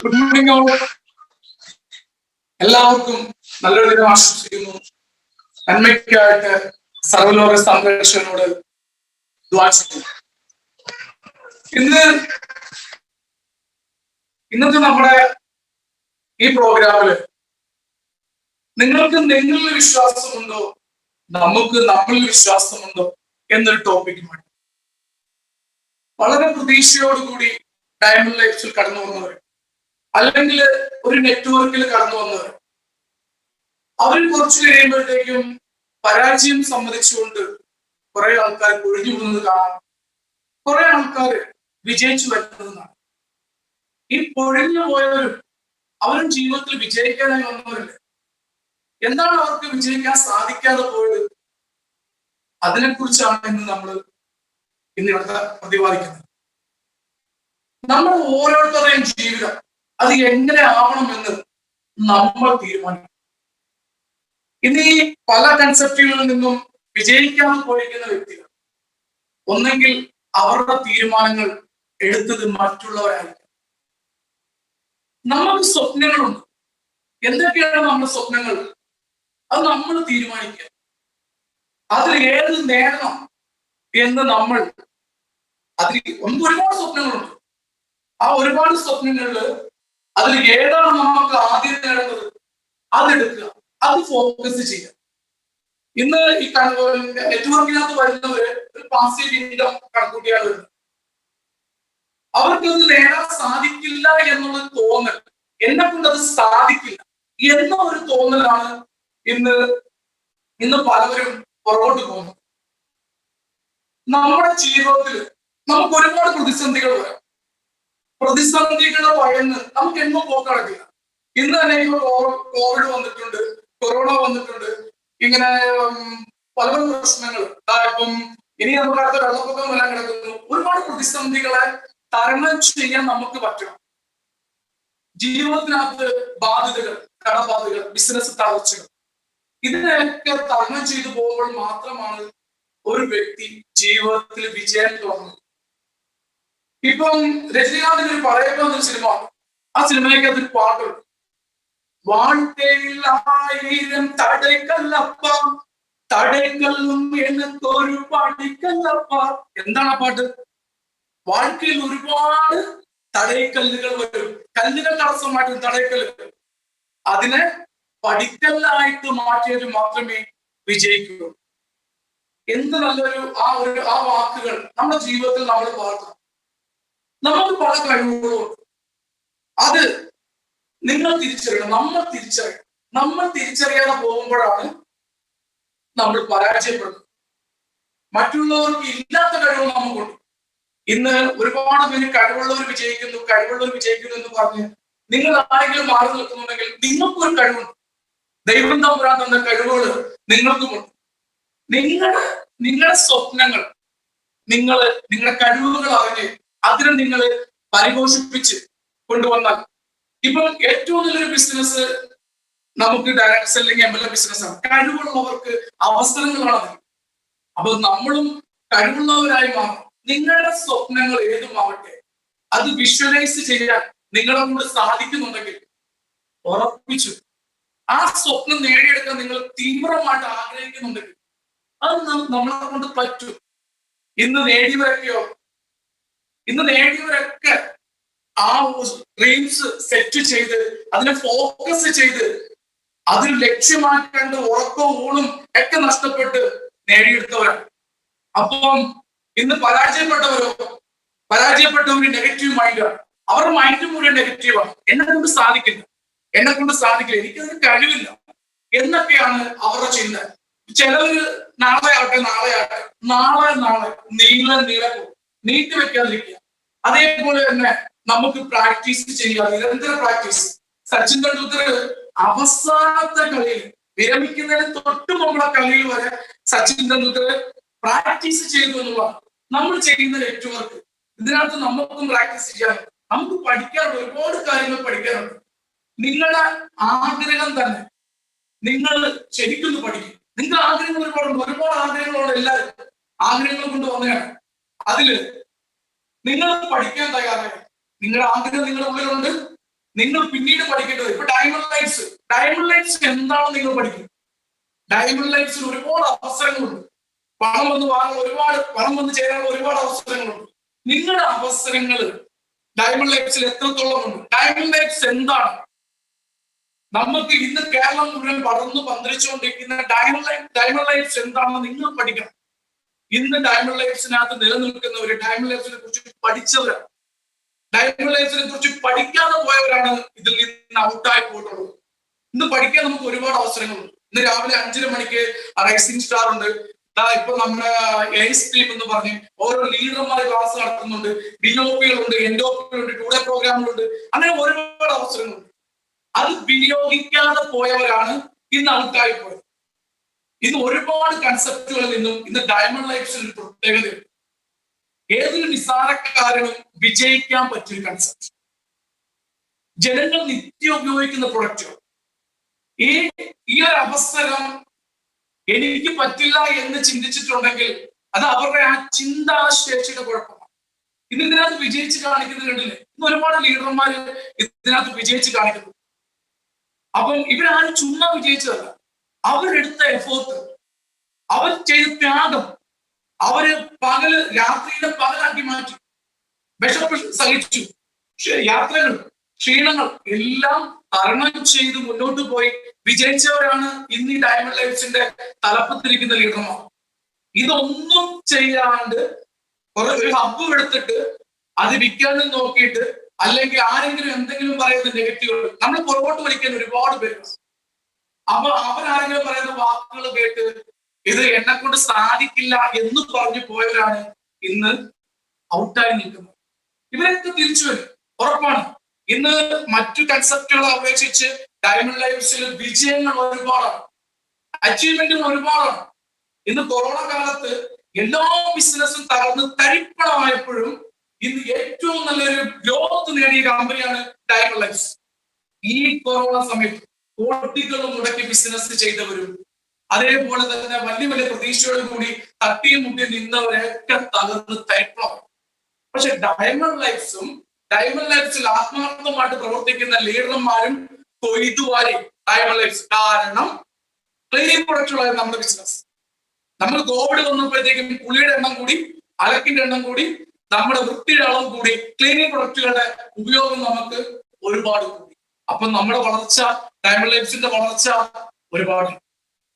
Good morning all. എല്ലാവർക്കും നല്ലൊരു ദിനം ആശംസിക്കുന്നു. നന്മയ്ക്കായിട്ട് സർവലോക സംരക്ഷകനോട് ദുആ ചെയ്യുന്നു. ഇന്നത്തെ നമ്മുടെ ഈ പ്രോഗ്രാമില് നിങ്ങൾക്ക് നിങ്ങളിൽ വിശ്വാസമുണ്ടോ, നമുക്ക് നമ്മളിൽ വിശ്വാസമുണ്ടോ എന്നൊരു ടോപ്പിക്കുമാണ്. വളരെ പ്രതീക്ഷയോടുകൂടി ഡയമണ്ട് ലൈഫിൽ കടന്നു വന്നവർ, അല്ലെങ്കിൽ ഒരു നെറ്റ്വർക്കിൽ കടന്നു വന്നവർ, അവർ കുറച്ചു കഴിയുമ്പോഴത്തേക്കും പരാജയം സമ്മതിച്ചുകൊണ്ട് കുറെ ആൾക്കാർ പൊഴിഞ്ഞു പോകുന്നത് കാണാം. കുറെ ആൾക്കാർ വിജയിച്ചു വരുന്നതെന്നാണ്. ഈ പൊഴിഞ്ഞു പോയവരും അവരും ജീവിതത്തിൽ വിജയിക്കാനായി വന്നവരല്ലേ. എന്താണ് അവർക്ക് വിജയിക്കാൻ സാധിക്കാതെ പോയത്? അതിനെക്കുറിച്ചാണ് ഇന്നിവിടെ പ്രതിപാദിക്കുന്നത്. നമ്മൾ ഓരോരുത്തരുടെയും ജീവിതം അത് എങ്ങനെ ആവണമെന്ന് നമ്മൾ തീരുമാനിക്കും. ഇന്ന് ഈ പല കൺസെപ്റ്റുകളിൽ നിന്നും വിജയിക്കാതെ പോയിരിക്കുന്ന വ്യക്തികൾ ഒന്നെങ്കിൽ അവരുടെ തീരുമാനങ്ങൾ എടുത്തത് മറ്റുള്ളവരായിരിക്കും. നമുക്ക് സ്വപ്നങ്ങളുണ്ട്. എന്തൊക്കെയാണ് നമ്മുടെ സ്വപ്നങ്ങൾ? അത് നമ്മൾ തീരുമാനിക്കുക. അതിൽ ഏത് നേടണം എന്ന് നമ്മൾ ഒരുപാട് സ്വപ്നങ്ങളുണ്ട്. ആ ഒരുപാട് സ്വപ്നങ്ങളില് അതിൽ ഏതാണ് നമുക്ക് ആദ്യം നേടേണ്ടത് അതെടുക്കുക, അത് ഫോക്കസ് ചെയ്യുക. ഇന്ന് ഈ നെറ്റ്വർക്കിനകത്ത് വരുന്നവര് ഒരു പാസീവ് ഇൻകം കണക്കൂട്ടിയാണ് വരുന്നത്. അവർക്കത് നേടാൻ സാധിക്കില്ല എന്നുള്ള തോന്നൽ, എന്നെ കൊണ്ട് അത് സാധിക്കില്ല എന്ന ഒരു തോന്നലാണ് ഇന്ന് പലവരും പുറകോട്ട് പോകുന്നത്. നമ്മുടെ ജീവിതത്തിൽ നമുക്ക് ഒരുപാട് പ്രതിസന്ധികൾ വരാം. പ്രതിസന്ധികളെ ഭയന്ന് നമുക്ക് എങ്ങും പോക്കടക്കില്ല. ഇന്ന് തന്നെ ഇപ്പൊ കോവിഡ് വന്നിട്ടുണ്ട്, കൊറോണ വന്നിട്ടുണ്ട്, ഇങ്ങനെ പല പല പ്രശ്നങ്ങൾ. ഇപ്പം ഇനി നമുക്ക് അടുത്ത വെള്ളപ്പൊക്കം വരാൻ കിടക്കുന്നു. ഒരുപാട് പ്രതിസന്ധികളെ തരണം ചെയ്യാൻ നമുക്ക് പറ്റണം. ജീവിതത്തിനകത്ത് ബാധ്യതകൾ, കടബാധ്യതകൾ, ബിസിനസ് തളർച്ചകൾ, ഇതിനെയൊക്കെ തരണം ചെയ്തു പോകുമ്പോൾ മാത്രമാണ് ഒരു വ്യക്തി ജീവിതത്തിൽ വിജയം തുടങ്ങുന്നത്. ഇപ്പം രജനീകാന്തിന് ഒരു പറയപ്പോ എന്നൊരു സിനിമ, ആ സിനിമയ്ക്കകത്ത് ഒരു പാട്ടുണ്ട്. வாழ்க்கையில் 1000 തടയക്കല്ലപ്പ, തടയക്കല്ലും എനിക്കൊരു പഠിക്കല്ലപ്പ. എന്താണ് ആ പാട്ട്? வாழ்க்கைയിൽ ഒരുപാട് തടയക്കല്ലുകൾ വരും. കല്ലുകൾ തടസ്സമായിട്ട് തടയക്കല്ലുകൾ. അതിനെ പഠിക്കല്ലായിട്ട് മാറ്റിയത് മാത്രമേ വിജയിക്കൂ. എന്ത് നല്ലൊരു ആ വാക്കുകൾ നമ്മുടെ ജീവിതത്തിൽ നമ്മൾ പാർക്കണം. നമുക്ക് പല കഴിവുകളുണ്ട്. അത് നിങ്ങൾ തിരിച്ചറിയണം, നമ്മൾ തിരിച്ചറിയാതെ പോകുമ്പോഴാണ് നമ്മൾ പരാജയപ്പെടുന്നത്. മറ്റുള്ളവർക്ക് ഇല്ലാത്ത കഴിവ് നമുക്കുണ്ട്. ഇന്ന് ഒരുപാട് പേര് കഴിവുള്ളവർ വിജയിക്കുന്നു എന്ന് പറഞ്ഞ് നിങ്ങൾ ആരെങ്കിലും മാറി നിൽക്കുന്നുണ്ടെങ്കിൽ നിങ്ങൾക്കൊരു കഴിവുണ്ട്. ദൈവം തമ്പുരാൻ തന്ന കഴിവുകൾ നിങ്ങൾക്കുമുണ്ട്. നിങ്ങളുടെ സ്വപ്നങ്ങൾ, നിങ്ങളുടെ കഴിവുകൾ അറിഞ്ഞ് അതിനെ നിങ്ങൾ പരിപോഷിപ്പിച്ച് കൊണ്ടുവന്നാൽ, ഇപ്പൊ ഏറ്റവും നല്ലൊരു ബിസിനസ് നമുക്ക് ഡയറക്ട് സെല്ലിംഗ് MLM ബിസിനസ്സാണ്. കഴിവുള്ളവർക്ക് അവസരങ്ങളാണ്. അപ്പൊ നമ്മളും കഴിവുള്ളവരായി മാറും. നിങ്ങളുടെ സ്വപ്നങ്ങൾ ഏതുമാവട്ടെ അത് വിഷ്വലൈസ് ചെയ്യാൻ നിങ്ങളെ കൊണ്ട് സാധിക്കുന്നുണ്ടെങ്കിൽ ഉറപ്പിച്ചു ആ സ്വപ്നം നേടിയെടുക്കാൻ നിങ്ങൾ തീവ്രമായിട്ട് ആഗ്രഹിക്കുന്നുണ്ടെങ്കിൽ അത് നമ്മളെ കൊണ്ട് പറ്റും. ഇന്ന് നേടിയവരൊക്കെ ആ ഡ്രീംസ് സെറ്റ് ചെയ്ത് അതിനെ ഫോക്കസ് ചെയ്ത് അതിൽ ലക്ഷ്യമാക്കേണ്ട ഉറക്കവും ഊണും ഒക്കെ നഷ്ടപ്പെട്ട് നേടിയെടുത്തവരാണ്. അപ്പം ഇന്ന് പരാജയപ്പെട്ടവര് നെഗറ്റീവ് മൈൻഡാണ്. അവരുടെ മൈൻഡ് മുഴുവൻ നെഗറ്റീവാണ്. എന്നെ കൊണ്ട് സാധിക്കില്ല, എനിക്കതിന് കഴിവില്ല എന്നൊക്കെയാണ് അവരുടെ ചിന്ത. ചിലവര് നാളെ നീട്ടി വെക്കാതിരിക്കുക. അതേപോലെ തന്നെ നമുക്ക് പ്രാക്ടീസ് ചെയ്യുക, നിരന്തര പ്രാക്ടീസ്. സച്ചിൻ തെണ്ടുൽക്കർ അവസാനത്തെ കളിയിൽ വിരമിക്കുന്നതിന് തൊട്ട് മുമ്പുള്ള കളിയിൽ വരെ സച്ചിൻ തെണ്ടുൽക്കർ പ്രാക്ടീസ് ചെയ്തു എന്നുള്ളതാണ്. നമ്മൾ ചെയ്യുന്ന നെറ്റ്വർക്ക് ഇതിനകത്ത് നമുക്കും പ്രാക്ടീസ് ചെയ്യാനുണ്ട്. നമുക്ക് പഠിക്കാനുണ്ട്, ഒരുപാട് കാര്യങ്ങൾ പഠിക്കാനുണ്ട്. നിങ്ങളുടെ ആഗ്രഹം തന്നെ നിങ്ങൾ ശരിക്കും പഠിക്കും. നിങ്ങളുടെ ആഗ്രഹങ്ങൾ ഒരുപാട് ആഗ്രഹങ്ങളുണ്ട്. എല്ലാവരും ആഗ്രഹങ്ങൾ കൊണ്ട് വന്നതാണ്. അതില് നിങ്ങൾ പഠിക്കാൻ തയ്യാറായി. നിങ്ങളുടെ ആഗ്രഹം നിങ്ങളുടെ ഉള്ളിലുണ്ട്, നിങ്ങൾ പിന്നീട് പഠിക്കേണ്ടത് ഇപ്പൊ ഡയമണ്ട് ലൈറ്റ്സ് എന്താണെന്ന് നിങ്ങൾ പഠിക്കും. ഡയമണ്ട് ലൈറ്റ്സിൽ ഒരുപാട് അവസരങ്ങളുണ്ട്. പണം വന്ന് വാങ്ങാൻ പണം വന്ന് ചേരാനുള്ള ഒരുപാട് അവസരങ്ങളുണ്ട്. നിങ്ങളുടെ അവസരങ്ങൾ ഡയമണ്ട് ലൈറ്റ്സിൽ എത്രത്തോളം ഉണ്ട്? ഡയമണ്ട് ലൈറ്റ്സ് എന്താണ്? നമുക്ക് ഇന്ന് കേരളം മുഴുവൻ പടർന്നു പന്തലിച്ചുകൊണ്ടിരിക്കുന്ന ഡയമണ്ട് ലൈറ്റ്സ് എന്താണെന്ന് നിങ്ങൾ പഠിക്കണം. ഇന്ന് ഡയമണ്ട് ലൈറ്റ്സിനകത്ത് നിലനിൽക്കുന്നവര് ഡയമണ്ട് ലൈറ്റ്സിനെ കുറിച്ച് പഠിച്ചവരാണ്. ഡയമണ്ട് ലൈറ്റ്സിനെ കുറിച്ച് പഠിക്കാതെ പോയവരാണ് ഇതിൽ നിന്ന് ഔട്ടായി പോയിട്ടുള്ളത്. ഇന്ന് പഠിക്കാൻ നമുക്ക് ഒരുപാട് അവസരങ്ങളുണ്ട്. ഇന്ന് രാവിലെ 5:30 മണിക്ക് റൈസിംഗ് സ്റ്റാർ ഉണ്ട്. ഇപ്പൊ നമ്മുടെ എയ്സ് ടീം എന്ന് പറഞ്ഞ് ഓരോ ലീഡർമാർ ക്ലാസ് നടത്തുന്നുണ്ട്. ഡിഒപികളുണ്ട്, എൻഡോപികളുണ്ട്, ടൂഡേ പ്രോഗ്രാമുകളുണ്ട്. അങ്ങനെ ഒരുപാട് അവസരങ്ങളുണ്ട്. അത് വിനിയോഗിക്കാതെ പോയവരാണ് ഇന്ന് ഔട്ടായി പോയത്. ഇന്ന് ഒരുപാട് കൺസെപ്റ്റുകളിൽ നിന്നും ഇന്ന് ഡയമണ്ട് ലൈറ്റ്സിന് ഒരു പ്രത്യേകതയുണ്ട്. ഏതൊരു നിസ്സാരക്കാരനും വിജയിക്കാൻ പറ്റിയ കൺസെപ്റ്റ്. ജനങ്ങൾ നിത്യം ഉപയോഗിക്കുന്ന പ്രൊഡക്റ്റുകൾ. ഈ ഒരു അവസരം എനിക്ക് പറ്റില്ല എന്ന് ചിന്തിച്ചിട്ടുണ്ടെങ്കിൽ അത് അവരുടെ ആ ചിന്താശേഷിയുടെ കുഴപ്പമാണ്. ഇന്ന് ഇതിനകത്ത് വിജയിച്ച് കാണിക്കുന്നത് കണ്ടില്ലേ? ഇന്ന് ഒരുപാട് ലീഡർമാർ ഇതിനകത്ത് വിജയിച്ച് കാണിക്കുന്നു. അപ്പം ഇവരാരും ചുമ്മാ വിജയിച്ചതല്ല. അവരെടുത്ത എഫോർട്ട്, അവർ ചെയ്ത ത്യാഗം, അവര് രാത്രിയുടെ പകലാക്കി മാറ്റി, വിശപ്പ് സഹിച്ചു, യാത്രകൾ, ക്ഷീണങ്ങൾ എല്ലാം തരണം ചെയ്ത് മുന്നോട്ട് പോയി വിജയിച്ചവരാണ് ഇന്ന് ഈ ഡയമണ്ട് ലൈറ്റ്സിന്റെ തലപ്പത്തിരിക്കുന്ന ലീഡർമാർ. ഇതൊന്നും ചെയ്യാണ്ട് ഒരു ഹബ്ബ് എടുത്തിട്ട് അത് വിൽക്കാൻ നോക്കിയിട്ട് അല്ലെങ്കിൽ ആരെങ്കിലും എന്തെങ്കിലും പറയുന്ന നെഗറ്റീവുകൾ നമ്മൾ പുറകോട്ട് വലിക്കാൻ ഒരുപാട് പേരുണ്ട്. അപ്പൊ അവരാരെങ്കിലും പറയുന്ന വാക്കുകൾ കേട്ട് ഇത് എന്നെ കൊണ്ട് സാധിക്കില്ല എന്ന് പറഞ്ഞു പോയവരാണ് ഇന്ന് ഔട്ടായി നിൽക്കുന്നത്. ഇവരൊക്കെ തിരിച്ചു വരും, ഉറപ്പാണ്. ഇന്ന് മറ്റു കൺസെപ്റ്റുകളെ അപേക്ഷിച്ച് ഡയമണ്ട് ലൈറ്റ്സിൽ വിജയങ്ങൾ ഒരുപാടാണ്, അച്ചീവ്മെന്റുകൾ ഒരുപാടാണ്. ഇന്ന് കൊറോണ കാലത്ത് എല്ലാ ബിസിനസ്സും തകർന്ന് തരിപ്പണമായപ്പോഴും ഇന്ന് ഏറ്റവും നല്ലൊരു ഗ്രോത്ത് നേടിയ കമ്പനിയാണ് ഡയമണ്ട് ലൈറ്റ്സ്. ഈ കൊറോണ സമയത്ത് കോടികൾ മുടക്കി ബിസിനസ് ചെയ്തവരും അതേപോലെ തന്നെ വലിയ വലിയ പ്രതീക്ഷയോട് കൂടി തട്ടിയും മുട്ടി നിന്നവരെയൊക്കെ തകർന്ന് തരിപ്പണം. പക്ഷെ ഡയമണ്ട് ലൈറ്റ്സിൽ ആത്മാർത്ഥമായിട്ട് പ്രവർത്തിക്കുന്ന ലീഡർമാരും കൊയ്തുവാരി ഡയമണ്ട് ലൈറ്റ്സ്. കാരണം ക്ലീനിങ് പ്രൊഡക്റ്റുകളായിരുന്നു നമ്മുടെ ബിസിനസ്. നമ്മൾ കോവിഡ് വന്നപ്പോഴത്തേക്കും പുളിയുടെ എണ്ണം കൂടി, അലക്കിന്റെ എണ്ണം കൂടി, നമ്മുടെ വൃത്തിയുടെ അളവ് കൂടി, ക്ലീനിങ് പ്രൊഡക്റ്റുകളുടെ ഉപയോഗം നമുക്ക് ഒരുപാട് കൂടി. അപ്പൊ നമ്മുടെ വളർച്ച, ഡയമണ്ട് ലൈറ്റ്സിന്റെ വളർച്ച ഒരുപാട്.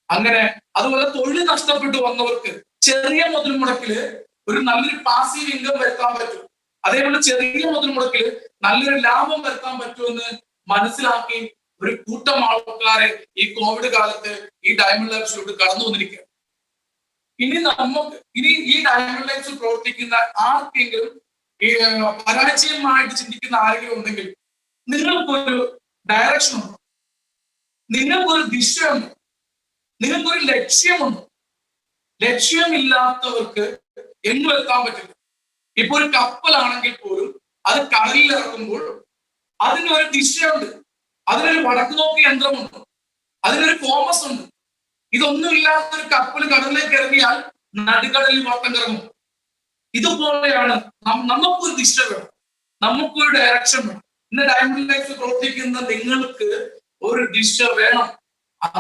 അങ്ങനെ അതുപോലെ തൊഴിൽ നഷ്ടപ്പെട്ടു വന്നവർക്ക് ചെറിയ മുതൽ മുടക്കില് ഒരു നല്ലൊരു പാസീവ് ഇൻകം വരുത്താൻ പറ്റും. അതേപോലെ ചെറിയ മുതൽ മുടക്കില് നല്ലൊരു ലാഭം വരുത്താൻ പറ്റുമെന്ന് മനസ്സിലാക്കി ഒരു കൂട്ടം ആൾക്കാരെ ഈ കോവിഡ് കാലത്ത് ഈ ഡയമണ്ട് ലൈറ്റ്സിലോട്ട് കടന്നു വന്നിരിക്കുക. ഇനി ഈ ഡയമണ്ട് ലൈറ്റ്സിൽ പ്രവർത്തിക്കുന്ന ആർക്കെങ്കിലും ഈ പരാജയമായിട്ട് ചിന്തിക്കുന്ന ആരെങ്കിലും ഉണ്ടെങ്കിൽ നിങ്ങൾക്കൊരു ഡയറക്ഷൻ ഉണ്ട്, നിങ്ങൾക്കൊരു ദിശയുണ്ട്, നിങ്ങൾക്കൊരു ലക്ഷ്യമുണ്ട്. ലക്ഷ്യമില്ലാത്തവർക്ക് എങ്ങും എത്താൻ പറ്റില്ല. ഇപ്പൊ ഒരു കപ്പലാണെങ്കിൽ പോലും അത് കടലിൽ ഇറക്കുമ്പോൾ അതിനൊരു ദിശയുണ്ട്, അതിനൊരു വടക്ക് നോക്കി യന്ത്രമുണ്ട്, അതിനൊരു കോമ്പസ് ഉണ്ട്. ഇതൊന്നും ഇല്ലാത്തൊരു കപ്പൽ കടലിലേക്ക് ഇറങ്ങിയാൽ നടുക്കടലിൽ വട്ടം കറങ്ങും. ഇതുപോലെയാണ് നമുക്കൊരു ദിശ വേണം, നമുക്കൊരു ഡയറക്ഷൻ വേണം. ഇന്ന് ഡയമണ്ട് ലൈറ്റ്സ് പ്രവർത്തിക്കുന്ന നിങ്ങൾക്ക് ഒരു ദിശ വേണം.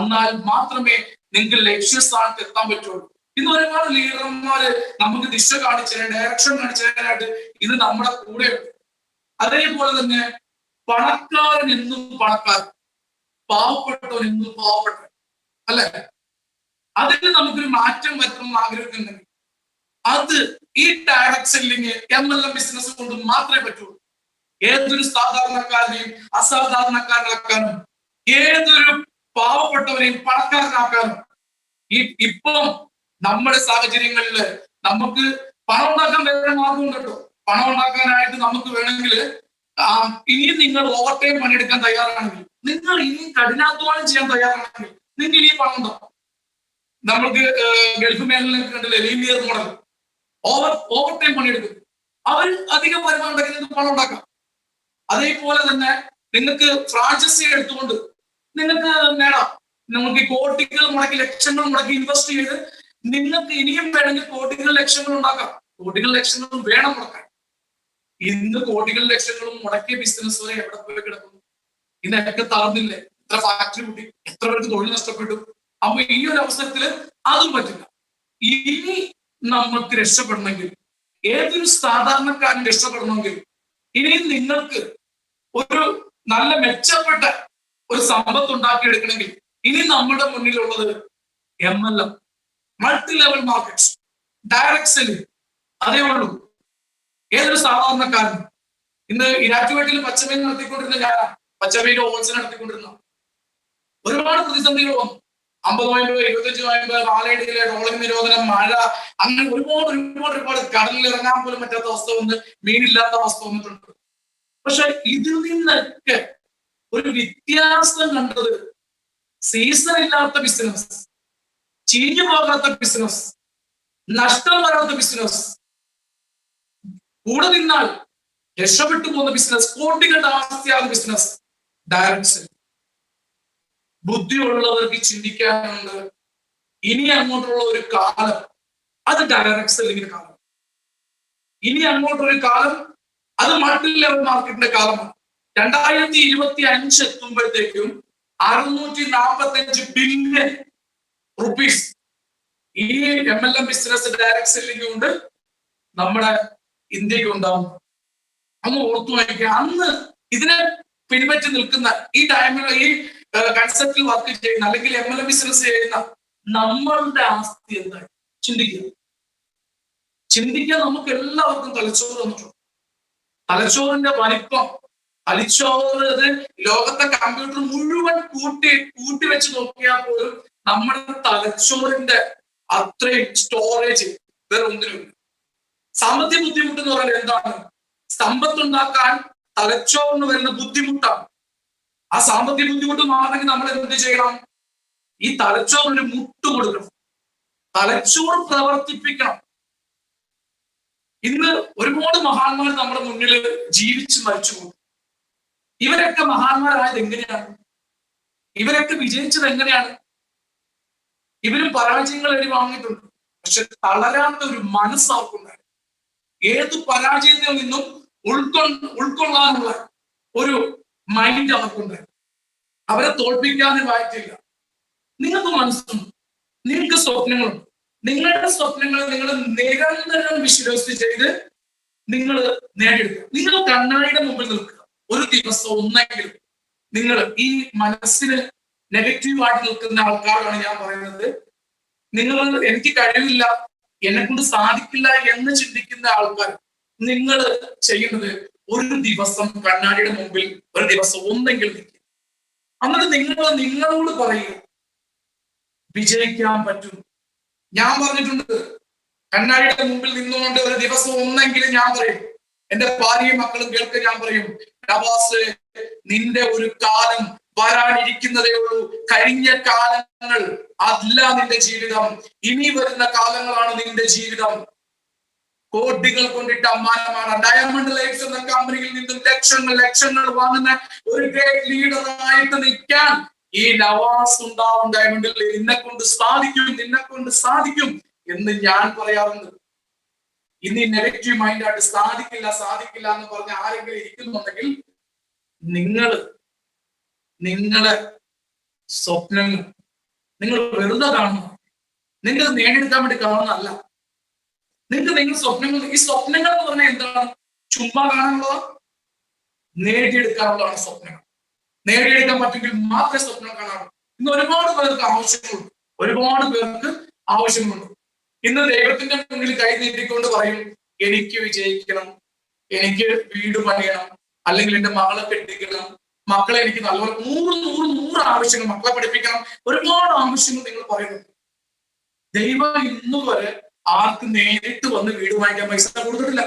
എന്നാൽ മാത്രമേ നിങ്ങൾക്ക് ലക്ഷ്യസ്ഥാനത്ത് എത്താൻ പറ്റുള്ളൂ. ഇന്ന് ഒരുപാട് ലീഡർമാര് നമുക്ക് ദിശ കാണിച്ചു തരാൻ, ഡയറക്ഷൻ കാണിച്ചു തരാനായിട്ട് ഇത് നമ്മുടെ കൂടെയുണ്ട്. അതേപോലെ തന്നെ പണക്കാരൻ എന്നും പണക്കാരൻ, പാവപ്പെട്ടവൻ എന്നും പാവപ്പെട്ടവൻ, അല്ലെ? അതിന് നമുക്കൊരു മാറ്റം വരുത്തണം ആഗ്രഹിക്കുന്നുണ്ടെങ്കിൽ അത് ഈ ഡയറക്ട് സെല്ലിങ് MLM ബിസിനസ് കൊണ്ട് മാത്രമേ പറ്റുള്ളൂ. ഏതൊരു സാധാരണക്കാരനെയും അസാധാരണക്കാരനാക്കാനും ഏതൊരു പാവപ്പെട്ടവനെയും പണക്കാരനാക്കാനും ഇപ്പം നമ്മുടെ സാഹചര്യങ്ങളിൽ നമുക്ക് പണം ഉണ്ടാക്കാൻ വേറെ മാർഗം കേട്ടോ. പണം ഉണ്ടാക്കാനായിട്ട് നമുക്ക് വേണമെങ്കിൽ ഇനിയും നിങ്ങൾ ഓവർ ടൈം പണിയെടുക്കാൻ തയ്യാറാണെങ്കിൽ, നിങ്ങൾ ഇനിയും കഠിനാധ്വാനം ചെയ്യാൻ തയ്യാറാണെങ്കിൽ നിങ്ങൾക്ക് ഇനിയും പണം ഉണ്ടാവും. നമ്മൾക്ക് ഗൾഫ് മേഖലയിലേക്ക് കണ്ടില്ലേ ലീനിയർ മോഡൽ, ഓവർ ടൈം പണിയെടുക്കും, അവർ അധികം വരുമാനം ഉണ്ടാക്കി നിങ്ങൾക്ക് പണം ഉണ്ടാക്കാം. അതേപോലെ തന്നെ നിങ്ങൾക്ക് ഫ്രാഞ്ചൈസി എടുത്തുകൊണ്ട് നിങ്ങൾക്ക് നേടാം. നിങ്ങൾക്ക് കോടികൾ മുടക്കി, ലക്ഷങ്ങൾ മുടക്കി ഇൻവെസ്റ്റ് ചെയ്ത് നിങ്ങൾക്ക് ഇനിയും വേണമെങ്കിൽ കോടികൾ ലക്ഷങ്ങൾ ഉണ്ടാക്കാം. കോടികൾ ലക്ഷങ്ങളും വേണം മുടക്കാൻ. ഇന്ന് കോടികൾ ലക്ഷങ്ങളും മുടക്കിയ ബിസിനസ്സുകൾ എവിടെ പോയി കിടക്കുന്നു? ഇന്നൊക്കെ തളർന്നില്ലേ? എത്ര ഫാക്ടറി കൂട്ടി, എത്ര പേർക്ക് തൊഴിൽ നഷ്ടപ്പെട്ടു. അപ്പൊ ഈ ഒരു അവസരത്തില് അതും പറ്റില്ല. ഇനി നമുക്ക് രക്ഷപ്പെടണമെങ്കിൽ, ഏതൊരു സാധാരണക്കാരൻ രക്ഷപ്പെടണമെങ്കിൽ, ഇനിയും നിങ്ങൾക്ക് ഒരു നല്ല മെച്ചപ്പെട്ട ഒരു സമ്പത്ത് ഉണ്ടാക്കിയെടുക്കണമെങ്കിൽ, ഇനി നമ്മുടെ മുന്നിലുള്ളത് MLM, multi level market, direct selling, അതേ ഉള്ളൂ. ഏതൊരു സാധാരണക്കാരനും ഇന്ന് ഇരാറ്റുപേട്ടയിൽ പച്ചമീൻ നടത്തിക്കൊണ്ടിരുന്ന ഞാനാണ്, പച്ചമീൻ ഹോൾസെയിൽ നടത്തിക്കൊണ്ടിരുന്ന. ഒരുപാട് പ്രതിസന്ധികൾ വന്നു. 50 നോയമ്പ്, 25 നോയമ്പ്, പാലയിടിയിലെ ട്രോളിംഗ് നിരോധനം, മഴ, അങ്ങനെ ഒരുപാട് കടലിൽ ഇറങ്ങാൻ പോലും പറ്റാത്ത അവസ്ഥ വന്ന്, മീനില്ലാത്ത അവസ്ഥ വന്നിട്ടുണ്ട്. പക്ഷെ ഇതിൽ നിന്നൊക്കെ ഒരു വ്യത്യാസം കണ്ടത്, സീസൺ ഇല്ലാത്ത ബിസിനസ്, ചീഞ്ഞു പോകാത്ത ബിസിനസ്, നഷ്ടം വരാത്ത ബിസിനസ്, കൂടെ നിന്നാൽ രക്ഷപ്പെട്ടു പോകുന്ന ബിസിനസ്, കോടികളുടെ ആസ്തിയാകുന്ന ബിസിനസ്, ഡയറക്ട് സെല്ലിംഗ്. ബുദ്ധിയുള്ളവർക്ക് ചിന്തിക്കാനുണ്ട്, ഇനി അങ്ങോട്ടുള്ള ഒരു കാലം അത് ഡയറക്ട് സെല്ലിങ്ങിന്റെ കാലം. ഇനി അങ്ങോട്ടൊരു കാലം അത് മൾട്ടി ലെവൽ മാർക്കറ്റിന്റെ കാലമാണ്. 2025 എത്തുമ്പോഴത്തേക്കും 645 ബില്യൺ റുപ്പീസ് ഈ MLM ബിസിനസ്, ഡയറക്ട് സെല്ലിംഗ് കൊണ്ട് നമ്മുടെ ഇന്ത്യക്ക് ഉണ്ടാവും. അന്ന് ഓർത്തു വായിക്കുക. അന്ന് ഇതിനെ പിൻപറ്റി നിൽക്കുന്ന, ഈ ടൈമിൽ ഈ കൺസെപ്റ്റിൽ വർക്ക് ചെയ്യുന്ന, അല്ലെങ്കിൽ MLM ബിസിനസ് ചെയ്യുന്ന നമ്മളുടെ ആസ്തി എന്തായി ചിന്തിക്കാൻ നമുക്ക് എല്ലാവർക്കും തലച്ചോറ് വന്നിട്ടുണ്ട്. തലച്ചോറിന്റെ വലിപ്പം, തലച്ചോറ് ലോകത്തെ കമ്പ്യൂട്ടർ മുഴുവൻ കൂട്ടി വെച്ച് നോക്കിയാൽ പോലും നമ്മുടെ തലച്ചോറിന്റെ അത്രയും സ്റ്റോറേജ് വേറെ ഒന്നിനുമില്ല. സാമ്പത്തിക ബുദ്ധിമുട്ട് എന്ന് പറയുന്നത് എന്താണ്? സമ്പത്തുണ്ടാക്കാൻ തലച്ചോറിന് വരുന്ന ബുദ്ധിമുട്ടാണ്. ആ സാമ്പത്തിക ബുദ്ധിമുട്ട് മാറണമെങ്കിൽ നമ്മൾ എന്ത് ചെയ്യണം? ഈ തലച്ചോറിന് മുട്ട് കൊടുക്കണം, തലച്ചോറ് പ്രവർത്തിപ്പിക്കണം. ഇന്ന് ഒരുപാട് മഹാന്മാർ നമ്മുടെ മുന്നിൽ ജീവിച്ച് മരിച്ചു പോകും. ഇവരൊക്കെ മഹാന്മാരായത് എങ്ങനെയാണ്? ഇവരൊക്കെ വിജയിച്ചത് എങ്ങനെയാണ്? ഇവരും പരാജയങ്ങൾ എഴുതി വാങ്ങിയിട്ടുണ്ട്, പക്ഷെ തളരാത്ത ഒരു മനസ്സ് അവർക്കുണ്ടായിരുന്നു. ഏത് പരാജയത്തിൽ നിന്നും ഉൾക്കൊള്ളാനുള്ള ഒരു മൈൻഡ് അവർക്കുണ്ടായിരുന്നു. അവരെ തോൽപ്പിക്കാനും വായിച്ചില്ല. നിങ്ങൾക്ക് മനസ്സുണ്ട്, നിങ്ങൾക്ക് സ്വപ്നങ്ങളുണ്ട്. നിങ്ങളുടെ സ്വപ്നങ്ങൾ നിങ്ങൾ നിരന്തരം വിശ്വസിച്ച് ചെയ്ത് നിങ്ങൾ നേടിയെടുക്കുക. നിങ്ങൾ കണ്ണാടിയുടെ മുമ്പിൽ നിൽക്കുക. ഒരു ദിവസം ഒന്നെങ്കിലും നിങ്ങൾ ഈ മനസ്സിന് നെഗറ്റീവായിട്ട് നിൽക്കുന്ന ആൾക്കാരാണ് ഞാൻ പറയുന്നത്. നിങ്ങൾ എനിക്ക് കഴിവില്ല, എന്നെ കൊണ്ട് സാധിക്കില്ല എന്ന് ചിന്തിക്കുന്ന ആൾക്കാർ, നിങ്ങൾ ചെയ്യുന്നത് ഒരു ദിവസം കണ്ണാടിയുടെ മുമ്പിൽ ഒരു ദിവസം ഒന്നെങ്കിലും നിൽക്കുക. എന്നിട്ട് നിങ്ങളോട് പറയുക, വിജയിക്കാൻ പറ്റും. ഞാൻ പറഞ്ഞിട്ടുണ്ട്, കണ്ണാടിയുടെ മുമ്പിൽ നിന്നുകൊണ്ട് ഒരു ദിവസം ഒന്നെങ്കിലും ഞാൻ പറയും, എന്റെ ഭാര്യയും മക്കളും കേൾക്കുക, ഞാൻ പറയും, നവാസ്, നിന്റെ ഒരു കാലം വരാനിരിക്കുന്നതേ ഉള്ളൂ. കഴിഞ്ഞ കാലങ്ങൾ അല്ല നിന്റെ ജീവിതം, ഇനി വരുന്ന കാലങ്ങളാണ് നിന്റെ ജീവിതം. കോടികൾ കൊണ്ടിട്ട് അമ്മാനമാണ്. ഡയമണ്ട് ലൈഫ്സ് എന്ന കമ്പനിയിൽ നിന്നും ലക്ഷങ്ങൾ വാങ്ങുന്ന ഒരു ഗ്രേറ്റ് ലീഡറായിട്ട് നിൽക്കാൻ ഈ നവാസ് ഉണ്ടാവും. ഡയമണ്ടിൽ നിന്നെ കൊണ്ട് സാധിക്കും എന്ന് ഞാൻ പറയാറുണ്ട്. ഇന്ന് ഈ നെഗറ്റീവ് മൈൻഡായിട്ട് സാധിക്കില്ല എന്ന് പറഞ്ഞ ആരെങ്കിലും ഇരിക്കുന്നുണ്ടെങ്കിൽ, നിങ്ങളെ സ്വപ്നങ്ങൾ നിങ്ങൾ വെറുതെ കാണുന്നു. നിങ്ങൾ നേടിയെടുക്കാൻ വേണ്ടി കാണുന്നതല്ല. നിങ്ങൾ സ്വപ്നങ്ങൾ, ഈ സ്വപ്നങ്ങൾ എന്ന് പറഞ്ഞാൽ എന്താണ്? ചുമ്മാ കാണാനുള്ളതാ? നേടിയെടുക്കാനുള്ളതാണ് സ്വപ്നങ്ങൾ. നേടിയെടുക്കാൻ പറ്റുമെങ്കിൽ മാത്രമേ സ്വപ്നം കാണാറുള്ളൂ. ഇന്ന് ഒരുപാട് പേർക്ക് ആവശ്യമുണ്ട്. ഇന്ന് ദൈവത്തിന്റെ മുന്നിൽ കൈ നീട്ടിക്കൊണ്ട് പറയും, എനിക്ക് വിജയിക്കണം, എനിക്ക് വീട് പണിയണം, അല്ലെങ്കിൽ എന്റെ മകളെ കെട്ടിക്കണം, മക്കളെ എനിക്ക് നല്ലപോലെ 100 ആവശ്യങ്ങൾ, മക്കളെ പഠിപ്പിക്കണം, ഒരുപാട് ആവശ്യങ്ങൾ നിങ്ങൾ പറയുന്നുണ്ട്. ദൈവം ഇന്നു വരെ ആർക്കും നേരിട്ട് വന്ന് വീട് വാങ്ങിക്കാൻ പൈസ കൊടുത്തിട്ടില്ല,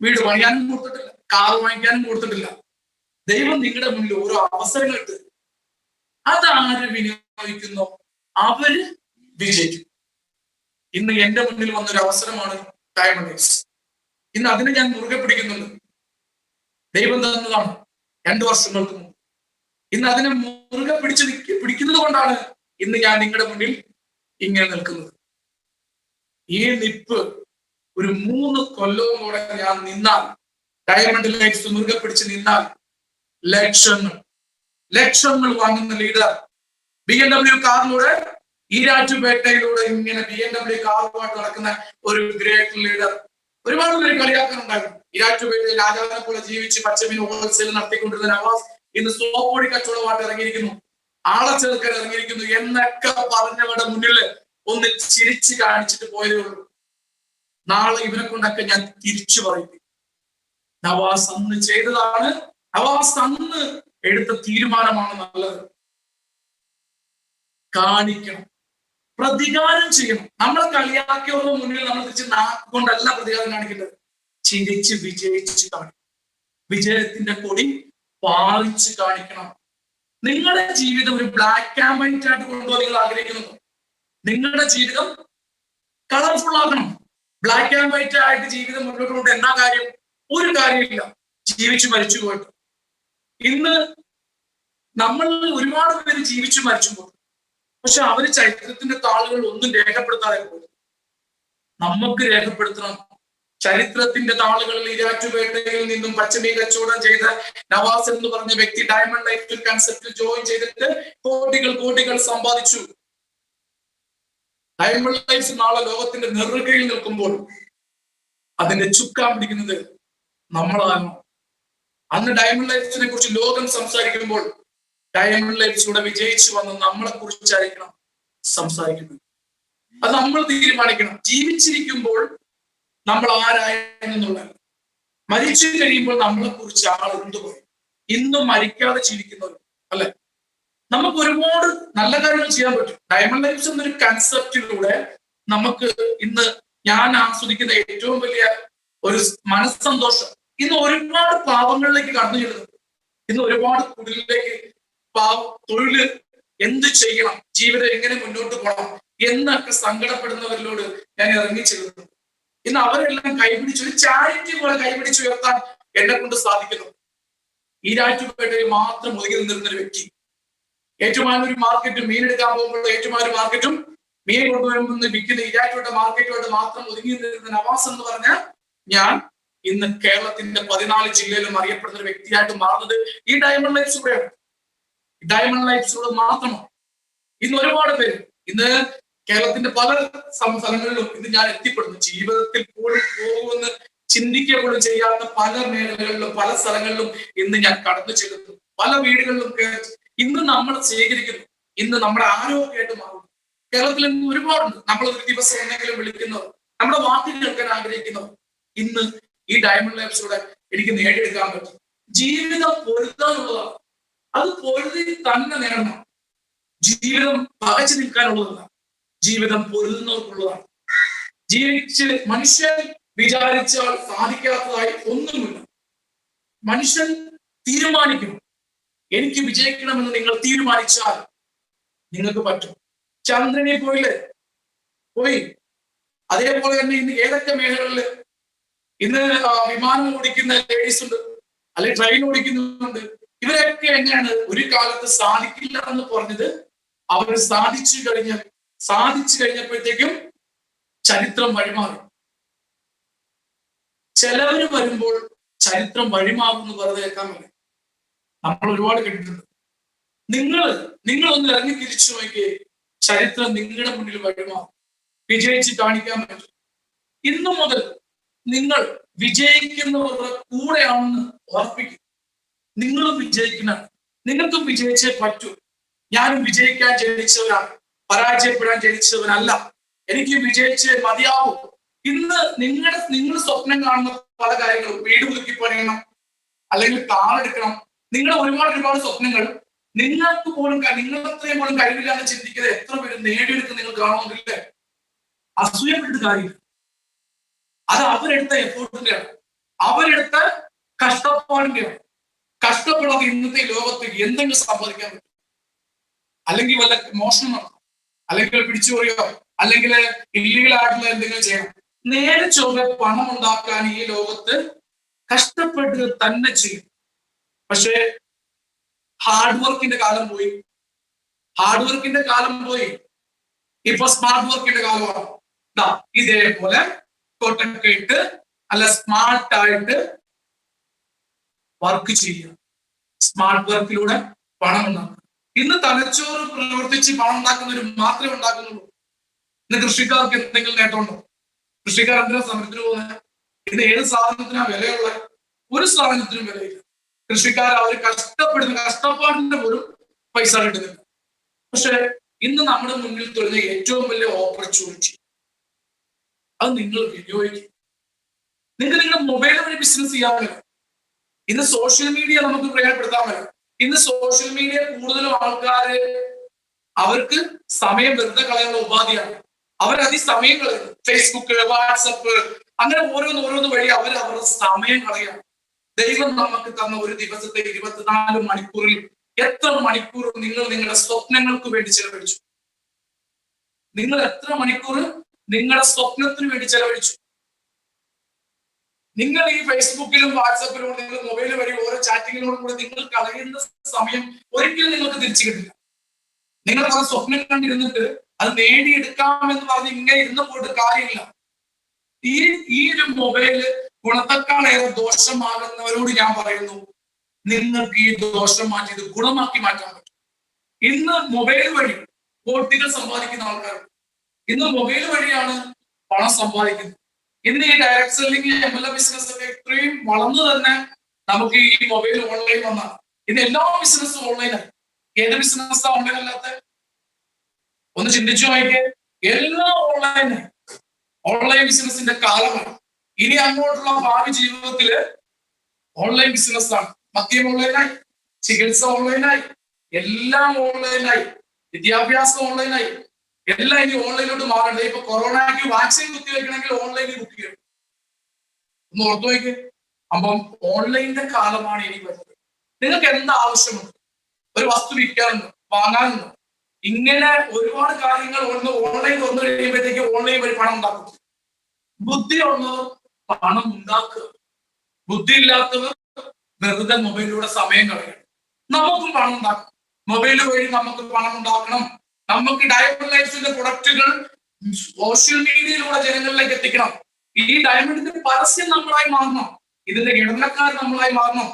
വീട് പണിയാനും കൊടുത്തിട്ടില്ല, കാർ വാങ്ങിക്കാനും കൊടുത്തിട്ടില്ല. ദൈവം നിങ്ങളുടെ മുന്നിൽ ഓരോ അവസരങ്ങൾ ഇട്ട്, അതാര് വിനിയോഗിക്കുന്നോ അവര് വിജയിക്കും. ഇന്ന് എന്റെ മുന്നിൽ വന്നൊരു അവസരമാണ് ഡയമണ്ട്. ഇന്ന് അതിനെ ഞാൻ മുറുകെ പിടിക്കുന്നുണ്ട്. ദൈവം തന്നതാണ് 2 വർഷങ്ങൾക്ക് മുമ്പ്. ഇന്ന് അതിനെ മുറുകെ പിടിക്കുന്നത് കൊണ്ടാണ് ഇന്ന് ഞാൻ നിങ്ങളുടെ മുന്നിൽ ഇങ്ങനെ നിൽക്കുന്നത്. ഈ നിപ്പ് ഒരു 3 കൊല്ലവും കൂടെ ഞാൻ നിന്നാൽ, ഡയമണ്ട് ലൈഫ്സ് മുറുകെ പിടിച്ച് നിന്നാൽ, ലക്ഷങ്ങൾ ലക്ഷങ്ങൾ വാങ്ങുന്ന ലീഡർ BMW കാറിലൂടെ ഈരാറ്റുപേട്ടയിലൂടെ ഇങ്ങനെ BMW കാറുമായിട്ട് നടക്കുന്ന ഒരു ഗ്രേറ്റ് ലീഡർ. ഒരുപാട് പേര് കളിയാക്കാനുണ്ടായിരുന്നു. ഈരാറ്റുപേട്ടയിൽ രാജാവിനെ പോലെ ജീവിച്ച് പച്ചമീൻ ഹോൾസെയിൽ നടത്തിക്കൊണ്ടിരുന്ന നവാസ് ഇന്ന് സോപ്പൊടി കച്ചവടമായിട്ട് ഇറങ്ങിയിരിക്കുന്നു, ആളെ ചേർക്കാൻ ഇറങ്ങിയിരിക്കുന്നു എന്നൊക്കെ പറഞ്ഞവരുടെ മുന്നിൽ ഒന്ന് ചിരിച്ചു കാണിച്ചിട്ട് പോയതേ ഉള്ളൂ. നാളെ ഇവരെ കൊണ്ടൊക്കെ ഞാൻ തിരിച്ചു പറയും. നവാസ് അന്ന് ചെയ്തതാണ്, നവാസ് അന്ന് എടുത്ത തീരുമാനമാണ് നല്ലത്. കാണിക്കണം, പ്രതികാരം ചെയ്യണം. നമ്മളെ കളിയാക്കിയവരുടെ മുന്നിൽ നമ്മൾ തിരിച്ച് നാക്കൊണ്ടല്ല പ്രതികാരം കാണിക്കേണ്ടത്, ചിരിച്ച് വിജയിച്ച് കാണിക്കണം. വിജയത്തിന്റെ കൊടി പാറിച്ച് കാണിക്കണം. നിങ്ങളുടെ ജീവിതം ഒരു ബ്ലാക്ക് ആൻഡ് വൈറ്റ് ആയിട്ട് കൊണ്ടുപോകാൻ നിങ്ങൾ ആഗ്രഹിക്കുന്നു. നിങ്ങളുടെ ജീവിതം കളർഫുൾ ആക്കണം. ബ്ലാക്ക് ആൻഡ് വൈറ്റ് ആയിട്ട് ജീവിതം മുന്നോട്ട് കൊണ്ട് എന്നാ കാര്യം? ഒരു കാര്യമില്ല, ജീവിച്ചു മരിച്ചു പോയിട്ട്. ഇന്ന് നമ്മൾ ഒരുപാട് പേര് ജീവിച്ചു മരിച്ചു പോകും, പക്ഷെ അവര് ചരിത്രത്തിന്റെ താളുകൾ ഒന്നും രേഖപ്പെടുത്താതെ പോകും. നമുക്ക് രേഖപ്പെടുത്തണം. ചരിത്രത്തിന്റെ താളുകളിൽ ഈരാറ്റുപേട്ടയിൽ നിന്നും പച്ചമീൻ കച്ചവടം ചെയ്ത നവാസ് എന്ന് പറഞ്ഞ വ്യക്തി ഡയമണ്ട് ലൈഫ് കൺസെപ്റ്റിൽ ജോയിൻ ചെയ്തിട്ട് കോടികൾ സമ്പാദിച്ചു. ഡയമണ്ട് ലൈഫ് നാളെ ലോകത്തിന്റെ നെറുകയിൽ നിൽക്കുമ്പോൾ അതിന്റെ ചുക്കാൻ പിടിക്കുന്നത് നമ്മളാണ്. അന്ന് ഡയമണ്ട് ലൈഫിനെ കുറിച്ച് ലോകം സംസാരിക്കുമ്പോൾ ഡയമണ്ട് ലൈഫിലൂടെ വിജയിച്ചു വന്ന് നമ്മളെ കുറിച്ചായിരിക്കണം സംസാരിക്കുന്നത്. അത് നമ്മൾ തീരുമാനിക്കണം. ജീവിച്ചിരിക്കുമ്പോൾ നമ്മൾ ആരായെന്നുള്ളത്, മരിച്ചു കഴിയുമ്പോൾ നമ്മളെ കുറിച്ച് ആൾ എന്തുപോയി. ഇന്നും മരിക്കാതെ ജീവിക്കുന്നവർ അല്ലെ, നമുക്ക് ഒരുപാട് നല്ല കാര്യങ്ങൾ ചെയ്യാൻ പറ്റും. ഡയമണ്ട് ലൈഫ്സ് എന്നൊരു കൺസെപ്റ്റിലൂടെ നമുക്ക് ഇന്ന് ഞാൻ ആസ്വദിക്കുന്ന ഏറ്റവും വലിയ ഒരു മനസ്സന്തോഷം, ഇന്ന് ഒരുപാട് പാവങ്ങളിലേക്ക് കടന്നു ചെല്ലുന്നു. ഇന്ന് ഒരുപാട് കുടിലേക്ക് തൊഴില് എന്ത് ചെയ്യണം, ജീവിതം എങ്ങനെ മുന്നോട്ട് പോകണം എന്നൊക്കെ സങ്കടപ്പെടുന്നവരിലോട് ഞാൻ ഇറങ്ങിച്ചെല്ലുന്നു. ഇന്ന് അവരെല്ലാം കൈപിടിച്ച് ഒരു ചാരിറ്റി പോലെ കൈപിടിച്ചുയർത്താൻ എന്നെ കൊണ്ട് സാധിക്കുന്നു. ഈരാറ്റുപേട്ടയിൽ മാത്രം ഒതുങ്ങി നിന്നിരുന്നൊരു വ്യക്തി, ഏറ്റുമാനൂർ മാർക്കറ്റും മീൻ എടുക്കാൻ പോകുമ്പോൾ ഏറ്റുമാനൂർ മാർക്കറ്റും മീൻ കൊണ്ടുവരുമ്പോൾ വിൽക്കുന്ന ഈരാറ്റുപേട്ട മാർക്കറ്റുമായിട്ട് മാത്രം ഒതുങ്ങി നിന്നിരുന്ന നവാസ് എന്ന് പറഞ്ഞ ഞാൻ ഇന്ന് കേരളത്തിന്റെ 14 ജില്ലയിലും അറിയപ്പെടുന്ന ഒരു വ്യക്തിയായിട്ട് മാറുന്നത് ഈ ഡയമണ്ട് ലൈഫ്സിലൂടെയാണ്. ഡയമണ്ട് ലൈഫ്സിലൂടെ മാത്രമാണ്. ഇന്ന് ഒരുപാട് പേര് ഇന്ന് കേരളത്തിന്റെ പല സ്ഥലങ്ങളിലും ഇന്ന് ഞാൻ എത്തിപ്പെടുന്നു. ജീവിതത്തിൽ പോലും പോകുമെന്ന് ചിന്തിക്കുക പോലും ചെയ്യാത്ത പല മേഖലകളിലും പല സ്ഥലങ്ങളിലും ഇന്ന് ഞാൻ കടന്നു ചെല്ലുന്നു. പല വീടുകളിലും ഇന്ന് നമ്മൾ സ്വീകരിക്കുന്നു. ഇന്ന് നമ്മുടെ ആരോഗ്യമായിട്ട് മാറുന്നു. കേരളത്തിൽ ഇന്ന് ഒരുപാടുണ്ട്. നമ്മൾ ഒരു ദിവസം എന്തെങ്കിലും വിളിക്കുന്നവർ, നമ്മുടെ വാക്ക് കേൾക്കാൻ ആഗ്രഹിക്കുന്നവർ ഇന്ന് ഈ ഡയമണ്ട് ലൈഫ്സിലൂടെ എനിക്ക് നേടിയെടുക്കാൻ പറ്റും. ജീവിതം പൊരുത്താനുള്ളതാണ്. അത് പൊരുതി തന്നെ നേടണം. ജീവിതം പകച്ചു നിൽക്കാനുള്ളതല്ല, ജീവിതം പൊരുതുന്നവർക്കുള്ളതാണ്. ജീവിച്ച് മനുഷ്യൻ വിചാരിച്ചാൽ സാധിക്കാത്തതായി ഒന്നുമില്ല. മനുഷ്യൻ തീരുമാനിക്കണം. എനിക്ക് വിജയിക്കണമെന്ന് നിങ്ങൾ തീരുമാനിച്ചാൽ നിങ്ങൾക്ക് പറ്റും. ചന്ദ്രനെ പോയി. അതേപോലെ തന്നെ ഇന്ന് ഏതൊക്കെ മേഖലകളിൽ ഇന്ന് വിമാനം ഓടിക്കുന്ന ലേഡീസ് ഉണ്ട്, അല്ലെങ്കിൽ ട്രെയിൻ ഓടിക്കുന്നുണ്ട്. ഇവരൊക്കെ എങ്ങനെയാണ് ഒരു കാലത്ത് സാധിക്കില്ല എന്ന് പറഞ്ഞത് അവർ സാധിച്ചു കഴിഞ്ഞപ്പോഴത്തേക്കും ചരിത്രം വഴിമാറി. ചിലവര് വരുമ്പോൾ ചരിത്രം വഴിമാറും എന്ന് പറഞ്ഞ് കേൾക്കാൻ പറ്റില്ല. നമ്മൾ ഒരുപാട് കേട്ടിട്ടുണ്ട്. നിങ്ങളൊന്ന് ഇറങ്ങി തിരിച്ചു നോക്കിയേ, ചരിത്രം നിങ്ങളുടെ മുന്നിൽ വഴിമാറും. വിജയിച്ച് കാണിക്കാൻ പറ്റും. ഇന്നു മുതൽ നിങ്ങൾ വിജയിക്കുന്നവരുടെ കൂടെയാണെന്ന് ഓർപ്പിക്കും. നിങ്ങളും വിജയിക്കുന്ന, നിങ്ങൾക്കും വിജയിച്ചേ പറ്റൂ. ഞാനും വിജയിക്കാൻ ജനിച്ചവരാണ്, പരാജയപ്പെടാൻ ജനിച്ചവരല്ല. എനിക്ക് വിജയിച്ചേ മതിയാവൂ. ഇന്ന് നിങ്ങൾ സ്വപ്നം കാണുന്ന പല കാര്യങ്ങളും, വീട് പുതുക്കി പണിയണം, അല്ലെങ്കിൽ കാർ എടുക്കണം, നിങ്ങളുടെ ഒരുപാട് സ്വപ്നങ്ങൾ നിങ്ങൾക്ക് പോലും നിങ്ങളത്രയും പോലും കഴിവില്ലാന്ന് ചിന്തിക്കുന്നത് എത്ര പേര് നേടിയെടുത്ത് നിങ്ങൾ കാണുന്നില്ലേ? അസൂയപ്പെട്ടിട്ട് കാര്യമില്ല. അത് അവരെടുത്ത എഫോർട്ടിന്റെയാണ്, അവരെടുത്ത കഷ്ടപ്പാടിന്റെയാണ്. കഷ്ടപ്പെടാതെ ഇന്നത്തെ ലോകത്ത് എന്തെങ്കിലും സമ്പാദിക്കാൻ പറ്റും? അല്ലെങ്കിൽ വല്ല മോഷണം നടത്തണം, അല്ലെങ്കിൽ പിടിച്ചുപറിയോ, അല്ലെങ്കിൽ ഇല്ലീഗൽ ആയിട്ടുള്ള എന്തെങ്കിലും ചെയ്യണം. നേരെ ചൊവ്വെ പണം ഉണ്ടാക്കാൻ ഈ ലോകത്ത് കഷ്ടപ്പെട്ട് തന്നെ ചെയ്യും. പക്ഷേ ഹാർഡ് വർക്കിന്റെ കാലം പോയി. ഇപ്പൊ സ്മാർട്ട് വർക്കിന്റെ കാലമാണ്. ഇതേപോലെ കോട്ടൊക്കെ ഇട്ട് അല്ല സ്മാർട്ടായിട്ട് വർക്ക് ചെയ്യുക. സ്മാർട്ട് വർക്കിലൂടെ പണം ഉണ്ടാക്കുക. ഇന്ന് തലച്ചോറ് പ്രവർത്തിച്ച് പണം ഉണ്ടാക്കുന്നവർ മാത്രമേ ഉണ്ടാക്കുന്നുള്ളൂ. ഇന്ന് കൃഷിക്കാർക്ക് എന്തെങ്കിലും നേട്ടമുണ്ടോ? കൃഷിക്കാർ എന്തിനാ സമരത്തിന് പോകുന്നത്? ഇന്ന് ഏത് സാധനത്തിനാ വിലയുള്ള? ഒരു സാധനത്തിനും വിലയില്ല. കൃഷിക്കാർ അവർ കഷ്ടപ്പെടുന്ന കഷ്ടപ്പാടിന്റെ പോലും പൈസ കിട്ടുന്നില്ല. പക്ഷെ ഇന്ന് നമ്മുടെ മുന്നിൽ തെളിഞ്ഞ ഏറ്റവും വലിയ ഓപ്പർച്യൂണിറ്റി അത് നിങ്ങൾ വിനിയോഗിക്കും. നിങ്ങൾക്ക് നിങ്ങളുടെ മൊബൈൽ വഴി ബിസിനസ് ചെയ്യാമല്ലോ. ഇന്ന് സോഷ്യൽ മീഡിയ നമുക്ക് പ്രയോജനപ്പെടുത്താമല്ലോ. ഇന്ന് സോഷ്യൽ മീഡിയ കൂടുതലും ആൾക്കാര് അവർക്ക് സമയം വെറുതെ കളയാനുള്ള ഉപാധിയാണ്. അവരതിസമയം കളയുന്നു. ഫേസ്ബുക്ക്, വാട്സപ്പ്, അങ്ങനെ ഓരോന്ന് വഴി അവരുടെ സമയം കളയാണ്. ദൈവം നമുക്ക് തന്ന ഒരു ദിവസത്തെ 24 മണിക്കൂറിൽ എത്ര മണിക്കൂർ നിങ്ങൾ നിങ്ങളുടെ സ്വപ്നങ്ങൾക്ക് വേണ്ടി ചെലവഴിച്ചു? നിങ്ങൾ എത്ര മണിക്കൂർ നിങ്ങളുടെ സ്വപ്നത്തിന് വേണ്ടി ചെലവഴിച്ചു? നിങ്ങൾ ഈ ഫേസ്ബുക്കിലും വാട്സപ്പിലും നിങ്ങൾ മൊബൈൽ വഴി ഓരോ ചാറ്റിങ്ങിനോടും കൂടി നിങ്ങൾ കളയുന്ന സമയം ഒരിക്കലും നിങ്ങൾക്ക് തിരിച്ചു കിട്ടില്ല. നിങ്ങൾ കുറെ സ്വപ്നം കണ്ടിരുന്നിട്ട് അത് നേടിയെടുക്കാമെന്ന് പറഞ്ഞ് ഇങ്ങനെ ഇരുന്ന് പോയിട്ട് കാര്യമില്ല. ഈ ഒരു മൊബൈല് ഗുണത്തെക്കാളേറെ ദോഷമാകുന്നവരോട് ഞാൻ പറയുന്നു, നിങ്ങൾക്ക് ഈ ദോഷം മാറ്റി ഇത് ഗുണമാക്കി മാറ്റാൻ പറ്റും. ഇന്ന് മൊബൈൽ വഴി കോടികൾ സമ്പാദിക്കുന്ന ആൾക്കാർ ഇന്ന് മൊബൈൽ വഴിയാണ് പണം സമ്പാദിക്കുന്നത്. ഇന്ന് ഈ ഡയറക്ട് സെല്ലിംഗ്, MLM ബിസിനസ് ഒക്കെ ഇത്രയും വളർന്നു തന്നെ നമുക്ക് ഈ മൊബൈൽ ഓൺലൈൻ വന്നാണ്. ഇന്ന് എല്ലാ ബിസിനസ്സും ഓൺലൈനായി. ഏത് ബിസിനസ് ഓൺലൈൻ അല്ലാത്ത? ഒന്ന് ചിന്തിച്ചു നോക്കിയേ. എല്ലാം ഓൺലൈനായി. ഓൺലൈൻ ബിസിനസിന്റെ കാലമാണ്. ഇനി അങ്ങോട്ടുള്ള ഭാവി ജീവിതത്തില് ഓൺലൈൻ ബിസിനസ് ആണ്. മദ്യം ഓൺലൈനായി, ചികിത്സ ഓൺലൈനായി, എല്ലാം ഓൺലൈനായി, വിദ്യാഭ്യാസം ഓൺലൈനായി, എല്ലാം ഇനി ഓൺലൈനിലോട്ട് മാറണ്ടേ. ഇപ്പൊ കൊറോണയ്ക്ക് വാക്സിൻ കുത്തിവെക്കണമെങ്കിൽ ഓൺലൈനിൽ ബുക്ക് ചെയ്യണം. ഒന്ന് ഓർത്തു നോക്ക്. അപ്പം ഓൺലൈനിന്റെ കാലമാണ് ഇനി വരുന്നത്. നിങ്ങൾക്ക് എന്താ ആവശ്യമുണ്ട്? ഒരു വസ്തു വിൽക്കാനുണ്ടോ? വാങ്ങാനുണ്ടോ? ഇങ്ങനെ ഒരുപാട് കാര്യങ്ങൾ ഓൺലൈൻ വന്നു കഴിയുമ്പോഴത്തേക്ക് ഓൺലൈൻ വഴി പണം ഉണ്ടാക്കും. ബുദ്ധി ഉള്ളവർ പണം ഉണ്ടാക്കുക, ബുദ്ധി ഇല്ലാത്തവർ വെറുതെ മൊബൈലിലൂടെ സമയം കളയണം. നമുക്കും പണം ഉണ്ടാക്കണം. മൊബൈൽ വഴി നമുക്ക് പണം ഉണ്ടാക്കണം. നമുക്ക് ഡയമണ്ട് ലൈഫിന്റെ പ്രൊഡക്റ്റുകൾ സോഷ്യൽ മീഡിയയിലൂടെ ജനങ്ങളിലേക്ക് എത്തിക്കണം. ഈ ഡയമണ്ടിന്റെ പരസ്യം നമ്മളായി മാറണം. ഇതിന്റെ ഇടനിലക്കാർ നമ്മളായി മാറണം.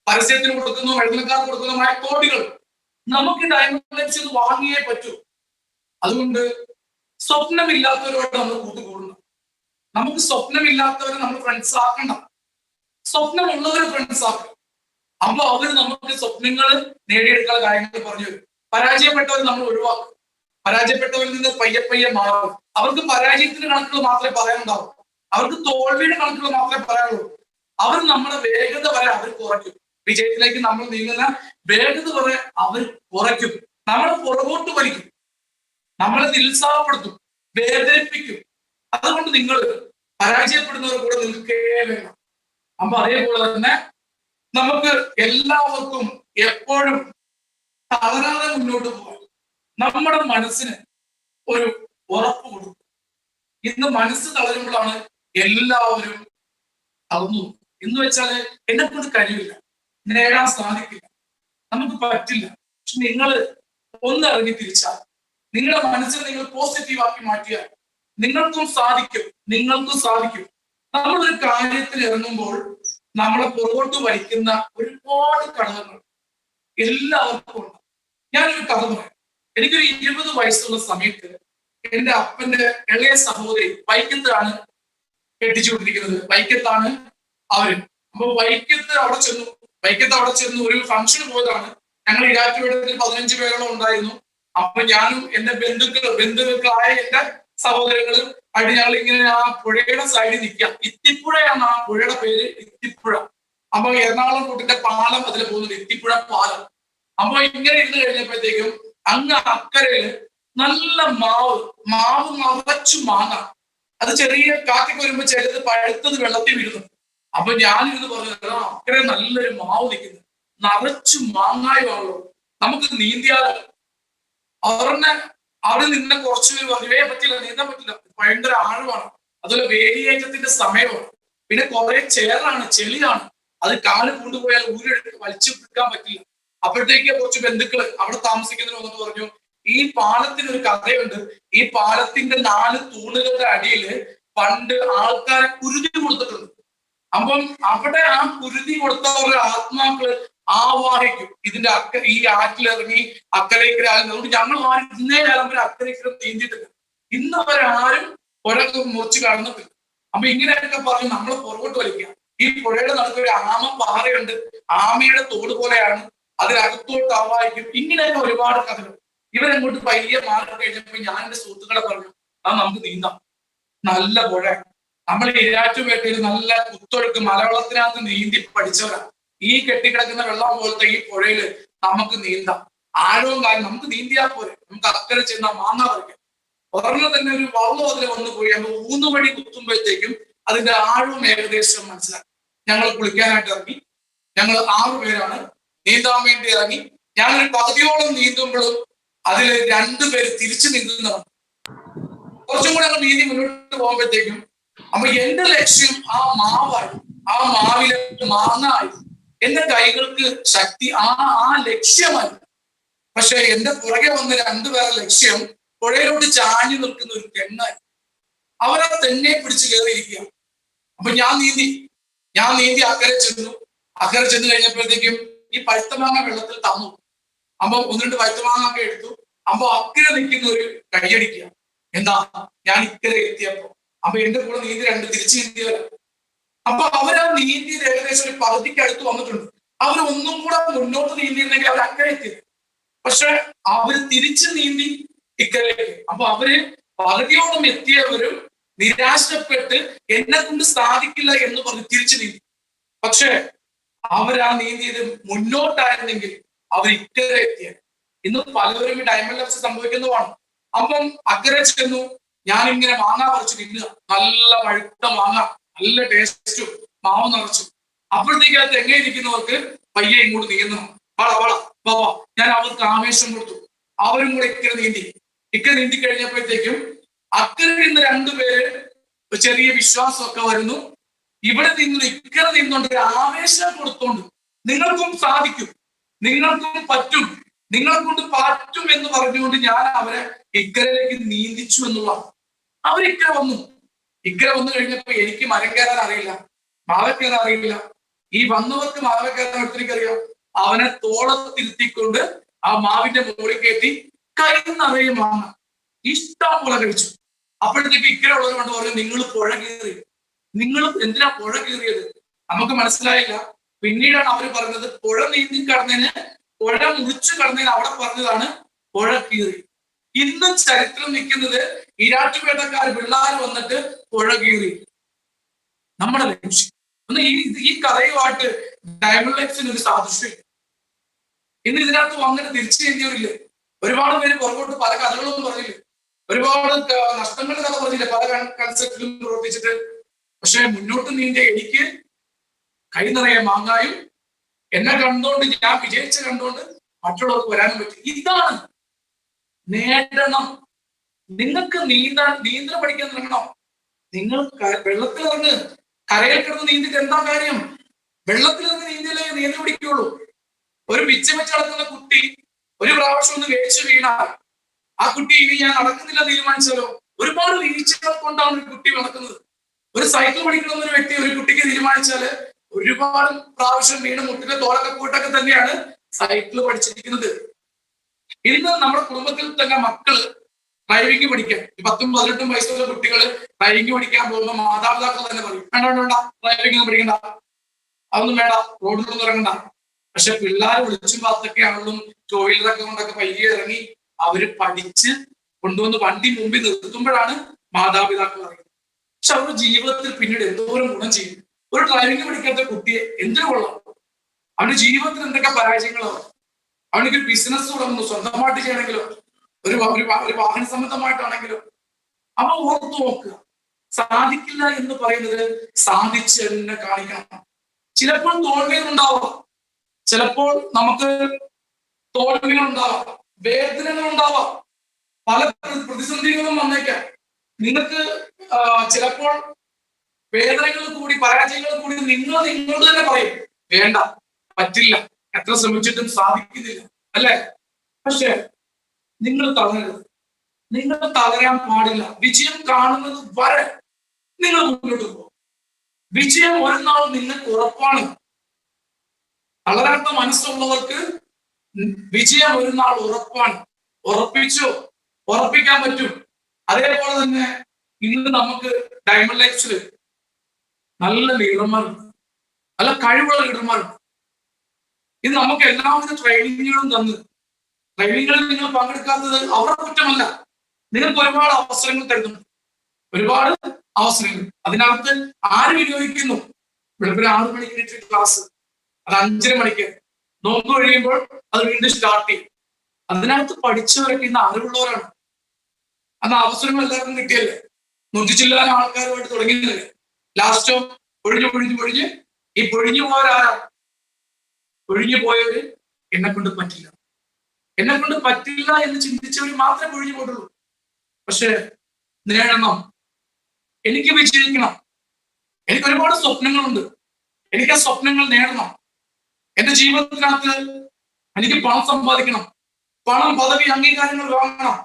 പരസ്യത്തിന് കൊടുക്കുന്നതും ഇടനിലക്കാർ കൊടുക്കുന്നതുമായ കോടികൾ നമുക്ക് ഡയമണ്ട് ലൈഫ്സ് വാങ്ങിയേ പറ്റൂ. അതുകൊണ്ട് സ്വപ്നമില്ലാത്തവരോട് നമ്മൾ കൂട്ടുകൂടണം. നമുക്ക് സ്വപ്നമില്ലാത്തവരെ നമ്മൾ ഫ്രണ്ട്സ് ആക്കണ്ട. സ്വപ്നമുള്ളവരെ ഫ്രണ്ട്സ് ആക്കണം. അപ്പൊ അവർ നമുക്ക് സ്വപ്നങ്ങൾ നേടിയെടുക്കാനുള്ള കാര്യങ്ങൾ പറഞ്ഞു തരും. പരാജയപ്പെട്ടവർ നമ്മൾ ഒഴിവാക്കും. പരാജയപ്പെട്ടവരിൽ നിന്ന് പയ്യെ മാറും. അവർക്ക് പരാജയത്തിന്റെ കണക്കുകൾ മാത്രമേ പറയാനുണ്ടാവൂ. അവർക്ക് തോൽവിയുടെ കണക്കുകൾ മാത്രമേ പറയാനുള്ളൂ. അവർ നമ്മുടെ വേഗത വരെ അവർ കുറയ്ക്കും. വിജയത്തിലേക്ക് നമ്മൾ നീങ്ങുന്ന വേഗത വരെ അവർ കുറയ്ക്കും. നമ്മളെ പുറകോട്ട് വലിക്കും, നമ്മളെ നിരുത്സാഹപ്പെടുത്തും, വേദനിപ്പിക്കും. അതുകൊണ്ട് നിങ്ങൾ പരാജയപ്പെടുന്നവർ കൂടെ നിൽക്കേ വേണം. അപ്പൊ അതേപോലെ തന്നെ നമുക്ക് എല്ലാവർക്കും എപ്പോഴും തളരാതെ മുന്നോട്ട് പോകാൻ നമ്മുടെ മനസ്സിന് ഒരു ഉറപ്പ് കൊടുക്കും. ഇന്ന് മനസ്സ് തളരുമ്പോഴാണ് എല്ലാവരും തളർന്നു. എന്ന് വെച്ചാല് എന്നെ കൊണ്ട് കഴിയില്ല, നേടാൻ സാധിക്കില്ല, നമുക്ക് പറ്റില്ല. പക്ഷെ നിങ്ങൾ ഒന്ന് ഇറങ്ങി തിരിച്ചാൽ, നിങ്ങളുടെ മനസ്സിനെ നിങ്ങൾ പോസിറ്റീവാക്കി മാറ്റിയാൽ നിങ്ങൾക്കും സാധിക്കും, നിങ്ങൾക്കും സാധിക്കും. നമ്മളൊരു കാര്യത്തിൽ ഇറങ്ങുമ്പോൾ നമ്മളെ പുറകോട്ട് വലിക്കുന്ന ഒരുപാട് ഘടകങ്ങൾ എല്ലാവർക്കും ഉണ്ട്. ഞാനൊരു കഥ പറയാം. എനിക്കൊരു 20 വയസ്സുള്ള സമയത്ത് എന്റെ അപ്പന്റെ ഇളയ സഹോദരി വൈക്കത്താണ് കെട്ടിച്ചുകൊണ്ടിരിക്കുന്നത്. വൈക്കത്താണ് അവര്. അപ്പൊ വൈക്കത്ത് അവിടെ ചെന്നു ഒരു ഫംഗ്ഷന് പോയതാണ്. ഞങ്ങൾ ഇരാറ്റുപേട്ടത്തിൽ 15 പേരോളം ഉണ്ടായിരുന്നു. അപ്പൊ ഞാനും എന്റെ ബന്ധുക്കളായ എന്റെ സഹോദരങ്ങളും ആയിട്ട് ഞങ്ങൾ ഇങ്ങനെ ആ പുഴയുടെ സൈഡിൽ നിൽക്കാം. ഇത്തിപ്പുഴയാണ് ആ പുഴയുടെ പേര്, ഇത്തിപ്പുഴ. അപ്പൊ എറണാകുളം കൂട്ടിന്റെ പാലം അതിൽ പോകുന്നുണ്ട്, ഇത്തിപ്പുഴ പാലം. അപ്പൊ ഇങ്ങനെ ഇരുന്ന് കഴിഞ്ഞപ്പോഴത്തേക്കും അങ്ങ് അക്കരയില് നല്ല മാവ് നിറച്ചു മാങ്ങ. അത് ചെറിയ കാറ്റൊക്കെ വരുമ്പോ ചെറുത് പഴുത്തത് വെള്ളത്തിൽ വീഴുന്നു. അപ്പൊ ഞാനിരുന്ന് പറഞ്ഞു, അക്കരെ നല്ലൊരു മാവ് നിൽക്കുന്നു, നിറച്ചു മാങ്ങായുള്ളൂ, നമുക്ക് നീന്തിയാലോ. അവിടെ നിന്ന് കുറച്ചുപേര് പറഞ്ഞു, പറ്റില്ല, നീന്താൻ പറ്റില്ല, ഭയങ്കര ആഴമാണ്, അതുപോലെ വേലിയേറ്റത്തിന്റെ സമയമാണ്, പിന്നെ കുറെ ചേറാണ്, ചെളിയാണ്, അത് കാല് കൊണ്ടുപോയാൽ ഊരെടുത്ത് വലിച്ചു പിടിക്കാൻ പറ്റില്ല. അപ്പോഴത്തേക്ക് കുറച്ച് ബന്ധുക്കള് അവിടെ താമസിക്കുന്നതിന് വന്നിട്ട് പറഞ്ഞു, ഈ പാലത്തിന് ഒരു കഥയുണ്ട്. ഈ പാലത്തിന്റെ 4 തൂണുകളുടെ അടിയിൽ പണ്ട് ആൾക്കാരെ കുരുതി കൊടുത്തിട്ടുണ്ട്. അപ്പം അവിടെ ആ കുരുതി കൊടുത്തവരുടെ ആത്മാക്കള് ആവാഹിക്കും. ഇതിന്റെ ഈ ആറ്റിലിറങ്ങി അക്കരയ്ക്കര. അതുകൊണ്ട് ഞങ്ങൾ ആരും ഇന്നേ കാലം വരെ അക്കരയ്ക്കര നീന്തിയിട്ടില്ല. ഇന്ന് വരെ ആരും പുഴ മുറിച്ച് കടന്നിട്ടില്ല. അപ്പൊ ഇങ്ങനെയൊക്കെ പറഞ്ഞ് നമ്മൾ പുറകോട്ട് വലിക്കുക. ഈ പുഴയുടെ നടുക്ക് ഒരു ആമ പാറയുണ്ട്, ആമയുടെ തോട് പോലെയാണ്, അതിനകത്തോട്ട് ആവാഹിക്കും. ഇങ്ങനെയൊക്കെ ഒരുപാട് കഥകൾ. ഇവരങ്ങോട്ട് പയ്യെ മാറി കഴിഞ്ഞപ്പോ ഞാൻ എന്റെ സുഹൃത്തുക്കളെ പറഞ്ഞു, നമുക്ക് നീന്താം, നല്ല പുഴ. നമ്മൾ ഇരാറ്റുപേട്ടയിൽ നല്ല കുത്തൊഴുക്ക് മലവെള്ളത്തിനകത്ത് നീന്തി പഠിച്ചവരാണ്. ഈ കെട്ടിക്കിടക്കുന്ന വെള്ളം പോലത്തെ ഈ പുഴയില് നമുക്ക് നീന്താം, ആഴവും കാര്യം നമുക്ക് നീന്തിയാൽ പോരെ, നമുക്ക് അക്കരെ ചെന്ന മാങ്ങ പറിക്കാം. ഉടനെ തന്നെ ഒരു വള്ളം അതിൽ വന്നു പോയി. അപ്പൊ ഊന്നുവഴി കുത്തുമ്പോഴത്തേക്കും അതിന്റെ ആഴവും ഏകദേശം മനസ്സിലാക്കി. ഞങ്ങൾ കുളിക്കാനായിട്ട് ഇറങ്ങി. ഞങ്ങൾ 6 പേരാണ് നീന്താൻ വേണ്ടി ഇറങ്ങി. ഞാനൊരു പകുതിയോളം നീന്തുമ്പോഴും അതിൽ 2 പേര് തിരിച്ചു നീന്തുന്നതാണ്. കുറച്ചും കൂടെ ഞങ്ങൾ നീന്തി മുന്നോട്ട് പോകുമ്പോഴത്തേക്കും അപ്പൊ എന്റെ ലക്ഷ്യം ആ മാവായി, ആ മാവിലെ മാങ്ങായി. എന്റെ കൈകൾക്ക് ശക്തി ആ ലക്ഷ്യമായി. പക്ഷെ എന്റെ പുറകെ വന്ന 2 പേരുടെ ലക്ഷ്യം പുഴയിലോട്ട് ചാഞ്ഞു നിൽക്കുന്ന ഒരു തെങ്ങായി. അവരാ തെങ്ങെ പിടിച്ച് കയറിയിരിക്കുക. അപ്പൊ ഞാൻ നീന്തി അക്കരെ ചെന്ന് കഴിഞ്ഞപ്പോഴത്തേക്കും ഈ പഴുത്തമാങ്ങ വെള്ളത്തിൽ തന്നു. അപ്പൊ 1-2 പഴുത്തമാങ്ങ ഒക്കെ എടുത്തു. അപ്പൊ അക്കരെ നിൽക്കുന്ന ഒരു കൈയടിക്കുക. എന്താ, ഞാൻ ഇക്കരെ എത്തിയപ്പോ. അപ്പൊ എന്റെ കൂടെ നീന്തി 2 തിരിച്ചു നീന്തിയവരാ. അപ്പൊ അവരാ നീന്തിയത് ഏകദേശം ഒരു പകുതിക്ക് അടുത്ത് വന്നിട്ടുണ്ട്. അവർ ഒന്നും കൂടെ മുന്നോട്ട് നീന്തിയിരുന്നെങ്കിൽ അവർ അക്കരെ എത്തിയത്. പക്ഷെ അവര് തിരിച്ചു നീന്തി ഇക്കരയിലേക്ക്. അപ്പൊ അവര് പകുതിയോളം എത്തിയവരും നിരാശപ്പെട്ട് എന്നെ കൊണ്ട് സാധിക്കില്ല എന്ന് പറഞ്ഞ് തിരിച്ചു നീന്തി. പക്ഷെ അവരാ നീന്തിയത് മുന്നോട്ടായിരുന്നെങ്കിൽ അവർ ഇക്കരെ എത്തിയ. ഇന്ന് പലവരും ഈ ഡയമണ്ട് ലബ്സ് സംഭവിക്കുന്നതാണ്. അപ്പം അക്കരെ ചെന്നു. ഞാനിങ്ങനെ മാങ്ങ പറിച്ചു തിന്നുക. നല്ല പഴുത്ത മാങ്ങ, നല്ല ടേസ്റ്റും, മാവ് നിറച്ചു. അപ്പോഴത്തേക്ക് ആ തെങ്ങ ഇരിക്കുന്നവർക്ക് പയ്യെ ഇങ്ങോട്ട് നീന്തണം, വാ. ഞാൻ അവർക്ക് ആവേശം കൊടുത്തു. അവരും കൂടെ ഇക്കരെ നീന്തി കഴിഞ്ഞപ്പോഴത്തേക്കും അക്കരെ നിന്ന് 2 പേര് ചെറിയ വിശ്വാസമൊക്കെ വരുന്നു. ഇവിടെ നിന്ന് ഇക്കരെ നിന്നുകൊണ്ട് ഒരു ആവേശം കൊടുത്തോണ്ട് നിങ്ങൾക്കും സാധിക്കും, നിങ്ങൾക്കും പറ്റും, നിങ്ങളെ കൊണ്ട് പറ്റും എന്ന് പറഞ്ഞുകൊണ്ട് ഞാൻ അവരെ ഇക്കരയിലേക്ക് നീന്തിച്ചു എന്നുള്ളതാണ്. അവരിക്കര വന്നു കഴിഞ്ഞപ്പോ എനിക്ക് മരം കയറാൻ അറിയില്ല, മാവ കയറാൻ അറിയില്ല. ഈ വന്നവർക്ക് മാവ കയറാൻ ഒത്തിരിക്കറിയാം. അവനെ തോളത്തിരുത്തിക്കൊണ്ട് ആ മാവിന്റെ മുകളിൽ കയറ്റി കൈ നിറയെ മാങ്ങ ഇഷ്ടം പോലെ കഴിച്ചു. അപ്പോഴത്തേക്ക് ഇക്കര ഉള്ളവർ കൊണ്ട് പറഞ്ഞു, നിങ്ങൾ പുഴ കയറി. നിങ്ങൾ എന്തിനാ പുഴ കയറിയത്? നമുക്ക് മനസ്സിലായില്ല. പിന്നീടാണ് അവർ പറഞ്ഞത്, പുഴ നീന്തി കടന്നതിന്, പുഴ മുറിച്ചു കടന്നതിന് അവിടെ പറഞ്ഞതാണ് പുഴ കീറി. ഇന്നും ചരിത്രം നിൽക്കുന്നത് ഇരാറ്റുപേട്ടക്കാർ പിള്ളേർ വന്നിട്ട് പുഴ കീറി. നമ്മുടെ ലക്ഷ്യം ഒന്ന് ഈ കഥയുമായിട്ട് ഡയമണ്ട് ലൈഫ്സിന് ഒരു സാദൃശ്യം. ഇന്ന് ഇതിനകത്ത് വന്നിട്ട് തിരിച്ചു കഴിഞ്ഞവരില്ലേ? ഒരുപാട് പേര് പുറകോട്ട് പല കഥകളും പറഞ്ഞില്ലേ, ഒരുപാട് നഷ്ടങ്ങളുടെ കഥ പറഞ്ഞില്ലേ, പല കൺസെപ്റ്റിലും പ്രവർത്തിച്ചിട്ട്. പക്ഷെ മുന്നോട്ട് നീന്തിയ എനിക്ക് കൈ നിറയെ മാങ്ങായും എന്നെ കണ്ടുകൊണ്ട്, ഞാൻ വിജയിച്ച കണ്ടുകൊണ്ട് മറ്റുള്ളവർക്ക് വരാനും പറ്റി. ഇതാണ് നേടണം. നിങ്ങൾക്ക് നീന്തൽ പഠിക്കാൻ തുടങ്ങണം. നിങ്ങൾ വെള്ളത്തിൽ ഇറങ്ങ്. കരയിൽ കിടന്ന് നീന്തിട്ട് എന്താ കാര്യം? വെള്ളത്തിൽ ഇറങ്ങി നീന്തലേ നീന്തൽ പിടിക്കുള്ളൂ. ഒരു പിച്ച വെച്ച് നടക്കുന്ന കുട്ടി ഒരു പ്രാവശ്യം ഒന്ന് വേച്ച് വീണാൽ ആ കുട്ടി ഇനി ഞാൻ നടക്കുന്നില്ല തീരുമാനിച്ചാലോ? ഒരുപാട് വീഴ്ചകൾ കൊണ്ടാണ് ഒരു കുട്ടി നടക്കുന്നത്. ഒരു സൈക്കിൾ പഠിക്കണമെന്ന ഒരു വ്യക്തി, ഒരു കുട്ടിക്ക് തീരുമാനിച്ചാല് ഒരുപാട് പ്രാവശ്യം വീണ് മുട്ടിന്റെ തോളൊക്കെ കൂട്ടൊക്കെ തന്നെയാണ് സൈക്കിൾ പഠിച്ചിരിക്കുന്നത്. ഇന്ന് നമ്മുടെ കുടുംബത്തിൽ തന്നെ മക്കള് ഡ്രൈവിംഗ് പഠിക്കാൻ 10-18 വയസ്സുള്ള കുട്ടികള് ഡ്രൈവിംഗ് പഠിക്കാൻ പോകുമ്പോൾ മാതാപിതാക്കൾ തന്നെ പറയും, വേണ്ട ഡ്രൈവിംഗ് ഒന്നും പഠിക്കണ്ട, അതൊന്നും വേണ്ട, റോഡിലൊന്നും ഇറങ്ങണ്ട. പക്ഷെ പിള്ളേർ വിളിച്ചും പാത്തൊക്കെ ആണെങ്കിലും ടൂ വീലറൊക്കെ കൊണ്ടൊക്കെ പയ്യെ ഇറങ്ങി അവര് പഠിച്ച് കൊണ്ടുവന്ന് വണ്ടി മുമ്പിൽ നിർത്തുമ്പോഴാണ് മാതാപിതാക്കൾ അറിയുന്നത്. പക്ഷെ അവരുടെ ജീവിതത്തിൽ പിന്നീട് എന്തോരം ഗുണം ചെയ്യും. ഒരു ഡ്രൈവിംഗ് പഠിക്കാത്ത കുട്ടിയെ എന്തിനു കൊള്ളാം? അവന്റെ ജീവിതത്തിൽ എന്തൊക്കെ പരാജയങ്ങളാണ്. അവനൊരു ബിസിനസ് തുടങ്ങുന്നു, സ്വന്തമായിട്ട് ചെയ്യണമെങ്കിലോ ഒരു വാഹന സംബന്ധമായിട്ടാണെങ്കിലോ അവ ഓർത്തു നോക്കുക. സാധിക്കില്ല എന്ന് പറയുന്നത് സാധിച്ച് തന്നെ കാണിക്കണം. ചിലപ്പോൾ തോൽവികൾ ഉണ്ടാവാം, ചിലപ്പോൾ നമുക്ക് തോൽവികൾ ഉണ്ടാവാം, വേദനകൾ ഉണ്ടാവാം, പല പ്രതിസന്ധികളും വന്നേക്കാം. നിങ്ങൾക്ക് ചിലപ്പോൾ വേദനകൾ കൂടി, പരാജയങ്ങൾ കൂടി നിങ്ങൾ നിങ്ങളോട് തന്നെ പറയും, വേണ്ട, പറ്റില്ല, എത്ര ശ്രമിച്ചിട്ടും സാധിക്കുന്നില്ല, അല്ലെ? പക്ഷെ നിങ്ങൾ തളരരുത്, നിങ്ങൾ തളരാൻ പാടില്ല. വിജയം കാണുന്നത് വരെ നിങ്ങൾ മുന്നോട്ട് പോകും. വിജയം ഒരു നാൾ നിങ്ങൾക്ക് ഉറപ്പാണ്. തളരാത്ത മനസ്സുള്ളവർക്ക് വിജയം ഒരു നാൾ ഉറപ്പാണ്. ഉറപ്പിച്ചു, ഉറപ്പിക്കാൻ പറ്റും. അതേപോലെ തന്നെ ഇന്ന് നമുക്ക് ഡയമണ്ട് ലൈഫ്സിൽ നല്ല ലീഡർമാരുണ്ട്, നല്ല കഴിവുള്ള ലീഡർമാരുണ്ട്. ഇത് നമുക്ക് എല്ലാവിധ ട്രെയിനിങ്ങുകളും തന്ന്, ട്രെയിനിങ്ങുകളിൽ നിങ്ങൾ പങ്കെടുക്കാത്തത് അവരുടെ കുറ്റമല്ല. നിങ്ങൾക്ക് ഒരുപാട് അവസരങ്ങൾ തരുന്നുണ്ട്, ഒരുപാട് അവസരങ്ങൾ. അതിനകത്ത് ആര് വിനിയോഗിക്കുന്നു? വെളുപ്പിന് 6 മണിക്ക് ക്ലാസ്, അത് 5:30 മണിക്ക് നോമ്പ് കഴിയുമ്പോൾ അത് വീണ്ടും സ്റ്റാർട്ട് ചെയ്യും. അതിനകത്ത് പഠിച്ചവരൊക്കെ ഇന്ന് അറിവുള്ളവരാണ്. അന്ന് അവസരങ്ങൾ എല്ലാവർക്കും കിട്ടിയല്ലേ? 100 ആൾക്കാരുമായിട്ട് തുടങ്ങിയതല്ലേ? ലാസ്റ്റോ പൊഴിഞ്ഞ് ഈ പൊഴിഞ്ഞു പോയവരാരാ? ഒഴിഞ്ഞു പോയവര് എന്നെ കൊണ്ട് പറ്റില്ല എന്ന് ചിന്തിച്ചവർ മാത്രമേ പൊഴിഞ്ഞു പോയിട്ടുള്ളൂ. പക്ഷെ നേടണം, എനിക്ക് വിജയിക്കണം, എനിക്ക് ഒരുപാട് സ്വപ്നങ്ങളുണ്ട്, എനിക്ക് ആ സ്വപ്നങ്ങൾ നേടണം, എന്റെ ജീവിതത്തിനകത്ത് എനിക്ക് പണം സമ്പാദിക്കണം, പണം, പദവി, അംഗീകാരങ്ങൾ വാങ്ങണം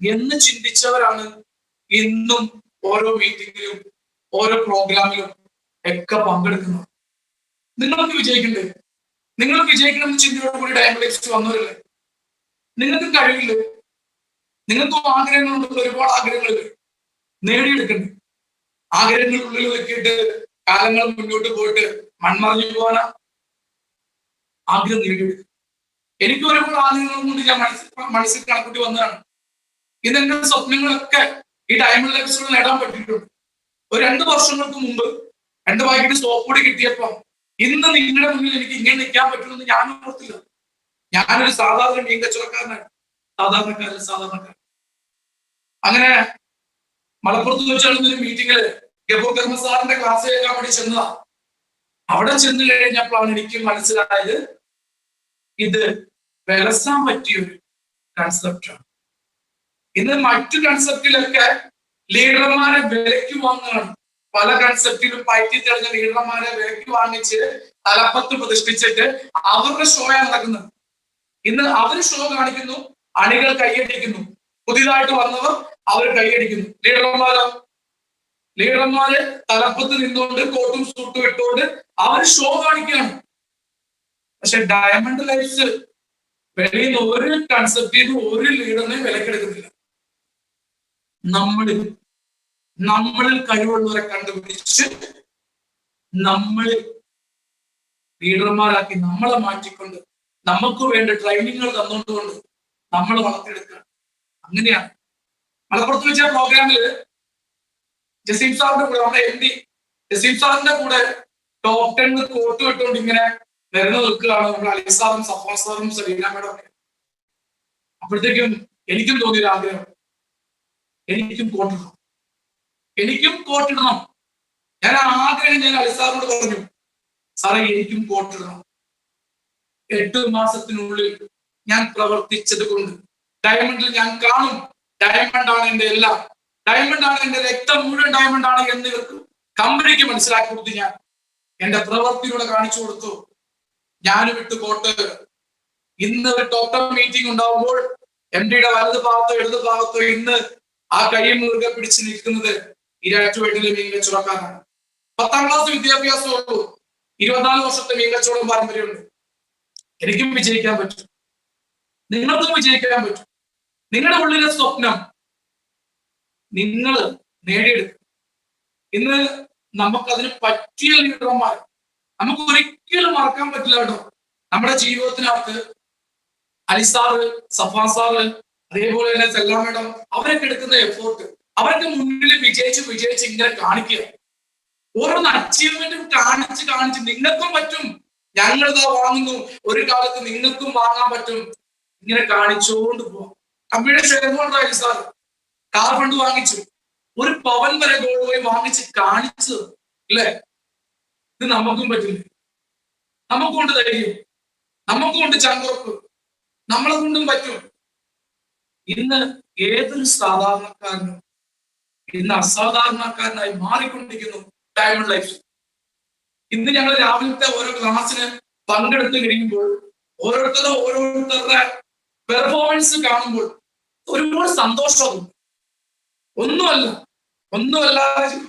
എന്ന് ചിന്തിച്ചവരാണ് ഇന്നും ഓരോ മീറ്റിങ്ങിലും ഓരോ പ്രോഗ്രാമിലും ഒക്കെ പങ്കെടുക്കുന്നത്. നിങ്ങൾക്ക് വിജയിക്കണ്ടേ? നിങ്ങൾ വിജയിക്കണം എന്ന് ചിന്തയോട് കൂടി ഡയമണ്ട് ലൈഫ്സ് വന്നവരല്ലേ? നിങ്ങൾക്ക് കഴിയില്ലേ? നിങ്ങൾക്കും ആഗ്രഹങ്ങളുണ്ട്, ഒരുപാട് ആഗ്രഹങ്ങളില്ലേ? നേടിയെടുക്കണ്ടേ? ആഗ്രഹങ്ങളുള്ളിൽ വെക്കിയിട്ട് കാലങ്ങൾ മുന്നോട്ട് പോയിട്ട് മൺമറഞ്ഞു പോകാനാ? ആഗ്രഹം നേടിയെടുക്കും. എനിക്ക് ഒരുപാട് ആഗ്രഹങ്ങൾ കൊണ്ട് ഞാൻ മനസ്സിൽ കണക്കൂട്ടി വന്നതാണ്. ഇതെന്റെ സ്വപ്നങ്ങളൊക്കെ ഈ ഡയമണ്ട് ലൈഫ്സിൽ നേടാൻ പറ്റിയിട്ടുണ്ട്. ഒരു 2 വർഷങ്ങൾക്ക് മുമ്പ് 2 പാക്കറ്റ് സോപ്പ് പൊടി കിട്ടിയപ്പോ ഇന്ന് നിങ്ങളുടെ മുന്നിൽ എനിക്ക് ഇങ്ങനെ നിൽക്കാൻ പറ്റുമെന്ന് ഞാൻ ഓർത്തില്ല. ഞാനൊരു സാധാരണ മീൻ കച്ചവടക്കാരനാണ്, സാധാരണക്കാരൻ. അങ്ങനെ മലപ്പുറത്ത് വെച്ചാൽ മീറ്റിങ്ങില് ഗഫൂർ കർമ്മ സാറിന്റെ ക്ലാസ് കേൾക്കാൻ വേണ്ടി ചെന്നതാ. അവിടെ ചെന്ന് കഴിഞ്ഞപ്പോഴാണ് എനിക്ക് മനസ്സിലായത് ഇത് വിലസാൻ പറ്റിയൊരു കൺസെപ്റ്റാണ്. ഇന്ന് മറ്റു കൺസെപ്റ്റിലൊക്കെ ലീഡർമാരെ വിലയ്ക്ക് വാങ്ങുകയാണ്. പല കൺസെപ്റ്റിലും പയറ്റി തെളിഞ്ഞ ലീഡർമാരെ വിലയ്ക്ക് വാങ്ങിച്ച് തലപ്പത്ത് പ്രതിഷ്ഠിച്ചിട്ട് അവരുടെ ഷോയാണ് നടക്കുന്നത്. ഇന്ന് അവർ ഷോ കാണിക്കുന്നു, അണികൾ കൈയടിക്കുന്നു. പുതിയതായിട്ട് വന്നവർ അവർ കൈയടിക്കുന്നു. ലീഡർമാര് തലപ്പത്ത് നിന്നുകൊണ്ട് കോട്ടും സൂട്ടും ഇട്ടുകൊണ്ട് അവർ ഷോ കാണിക്കുകയാണ്. പക്ഷെ ഡയമണ്ട് ലൈഫ്സ് വെളിയിൽ നിന്ന് ഒരു കൺസെപ്റ്റിൽ ഒരു ലീഡറിനെ വിലക്കെടുക്കുന്നില്ല. നമ്മളിൽ കഴിവുള്ളവരെ കണ്ടുപിടിച്ച് നമ്മളിൽ ലീഡർമാരാക്കി നമ്മളെ മാറ്റിക്കൊണ്ട് നമുക്ക് വേണ്ട ട്രെയിനിങ്ങുകൾ തന്നുകൊണ്ടുകൊണ്ട് നമ്മൾ വളർത്തിയെടുക്കുക. അങ്ങനെയാണ് മലപ്പുറത്ത് വെച്ച പ്രോഗ്രാമില് ജസീം സാറിന്റെ കൂടെ, നമ്മുടെ MD ജസീം സാറിന്റെ കൂടെ ടോപ്പ് 10 കോട്ട് ഇട്ടുകൊണ്ട് ഇങ്ങനെ നിരന്നു നിൽക്കുകയാണ് നമ്മുടെ അലി സാറും സഫാൻ സാറും സലീന മേഡം. അപ്പോഴത്തേക്കും എനിക്കും തോന്നിയൊരു ആഗ്രഹം, എനിക്കും കോട്ടിടണം. ഞാൻ അലി സാറിനോട് പറഞ്ഞു, സാറേ എനിക്കും കോട്ടിടണം. 8 മാസത്തിനുള്ളിൽ ഞാൻ പ്രവർത്തിച്ചത് കൊണ്ട് ഡയമണ്ടിൽ ഞാൻ കാണും. ഡയമണ്ടാണ് എന്റെ എല്ലാം, ഡയമണ്ടാണ് എന്റെ രക്തം മുഴുവൻ ഡയമണ്ടാണ് എന്ന് കമ്പനിക്ക് മനസ്സിലാക്കി കൊടുത്തു. ഞാൻ എന്റെ പ്രവൃത്തിയിലൂടെ കാണിച്ചു കൊടുത്തു. ഞാനും ഇട്ട് കോട്ട്. ഇന്ന് ഒരു ടോപ്പ് മീറ്റിംഗ് ഉണ്ടാവുമ്പോൾ MDയുടെ വലത് ഭാഗത്തോ ഇടത് ഭാഗത്തോ ഇന്ന് ആ കൈ മുറുകെ പിടിച്ച് നിൽക്കുന്നത് ഇരാറ്റുപേട്ടിലെ മീൻ കച്ചവടക്കാരാണ്. 10ാം ക്ലാസ് വിദ്യാഭ്യാസമുള്ളൂ, 24 വർഷത്തെ മീൻ കച്ചവടം പാരമ്പര്യമുണ്ട്. എനിക്കും വിജയിക്കാൻ പറ്റും, നിങ്ങൾക്കും വിജയിക്കാൻ പറ്റും. നിങ്ങളുടെ ഉള്ളിലെ സ്വപ്നം നിങ്ങൾ നേടിയെടുക്കും. ഇന്ന് നമുക്കതിന് പറ്റിയ ലീഡർമാർ നമുക്ക് ഒരിക്കലും മറക്കാൻ പറ്റില്ല കേട്ടോ. നമ്മുടെ ജീവിതത്തിനകത്ത് അലി സാറ്, സഫാൻ സാറ്, അതേപോലെ തന്നെ സെല്ലാ മേഡം, അവരൊക്കെ എടുക്കുന്ന എഫോർട്ട്, അവർക്ക് മുന്നിൽ വിജയിച്ച് ഇങ്ങനെ കാണിക്കുക. ഓരോന്ന് അച്ചീവ്മെന്റും കാണിച്ച് നിങ്ങൾക്കും പറ്റും, ഞങ്ങളിതാ വാങ്ങുന്നു, ഒരു കാലത്ത് നിങ്ങൾക്കും വാങ്ങാൻ പറ്റും, ഇങ്ങനെ കാണിച്ചുകൊണ്ട് പോവാം. കമ്പനിയുടെ share holder Ali sir car fund വാങ്ങിച്ചു, 1 പവൻ വരെ ഗോൾഡ് പോയി വാങ്ങിച്ച് കാണിച്ചു അല്ലേ? ഇത് നമുക്കും പറ്റില്ല. നമുക്കുണ്ട് ധൈര്യം, നമുക്കുണ്ട് ചങ്കുറപ്പ്, നമ്മളെ കൊണ്ടും പറ്റും. ഇന്ന് ഏതൊരു സാധാരണക്കാരനും ഇന്ന് അസാധാരണക്കാരനായി മാറിക്കൊണ്ടിരിക്കുന്നു ഡയമണ്ട് ലൈഫ്. ഇന്ന് ഞങ്ങൾ രാവിലത്തെ ഓരോ ക്ലാസ്സിന് പങ്കെടുത്ത് കഴിയുമ്പോൾ ഓരോരുത്തരുടെ പെർഫോമൻസ് കാണുമ്പോൾ ഒരുപാട് സന്തോഷമാകും. ഒന്നുമല്ല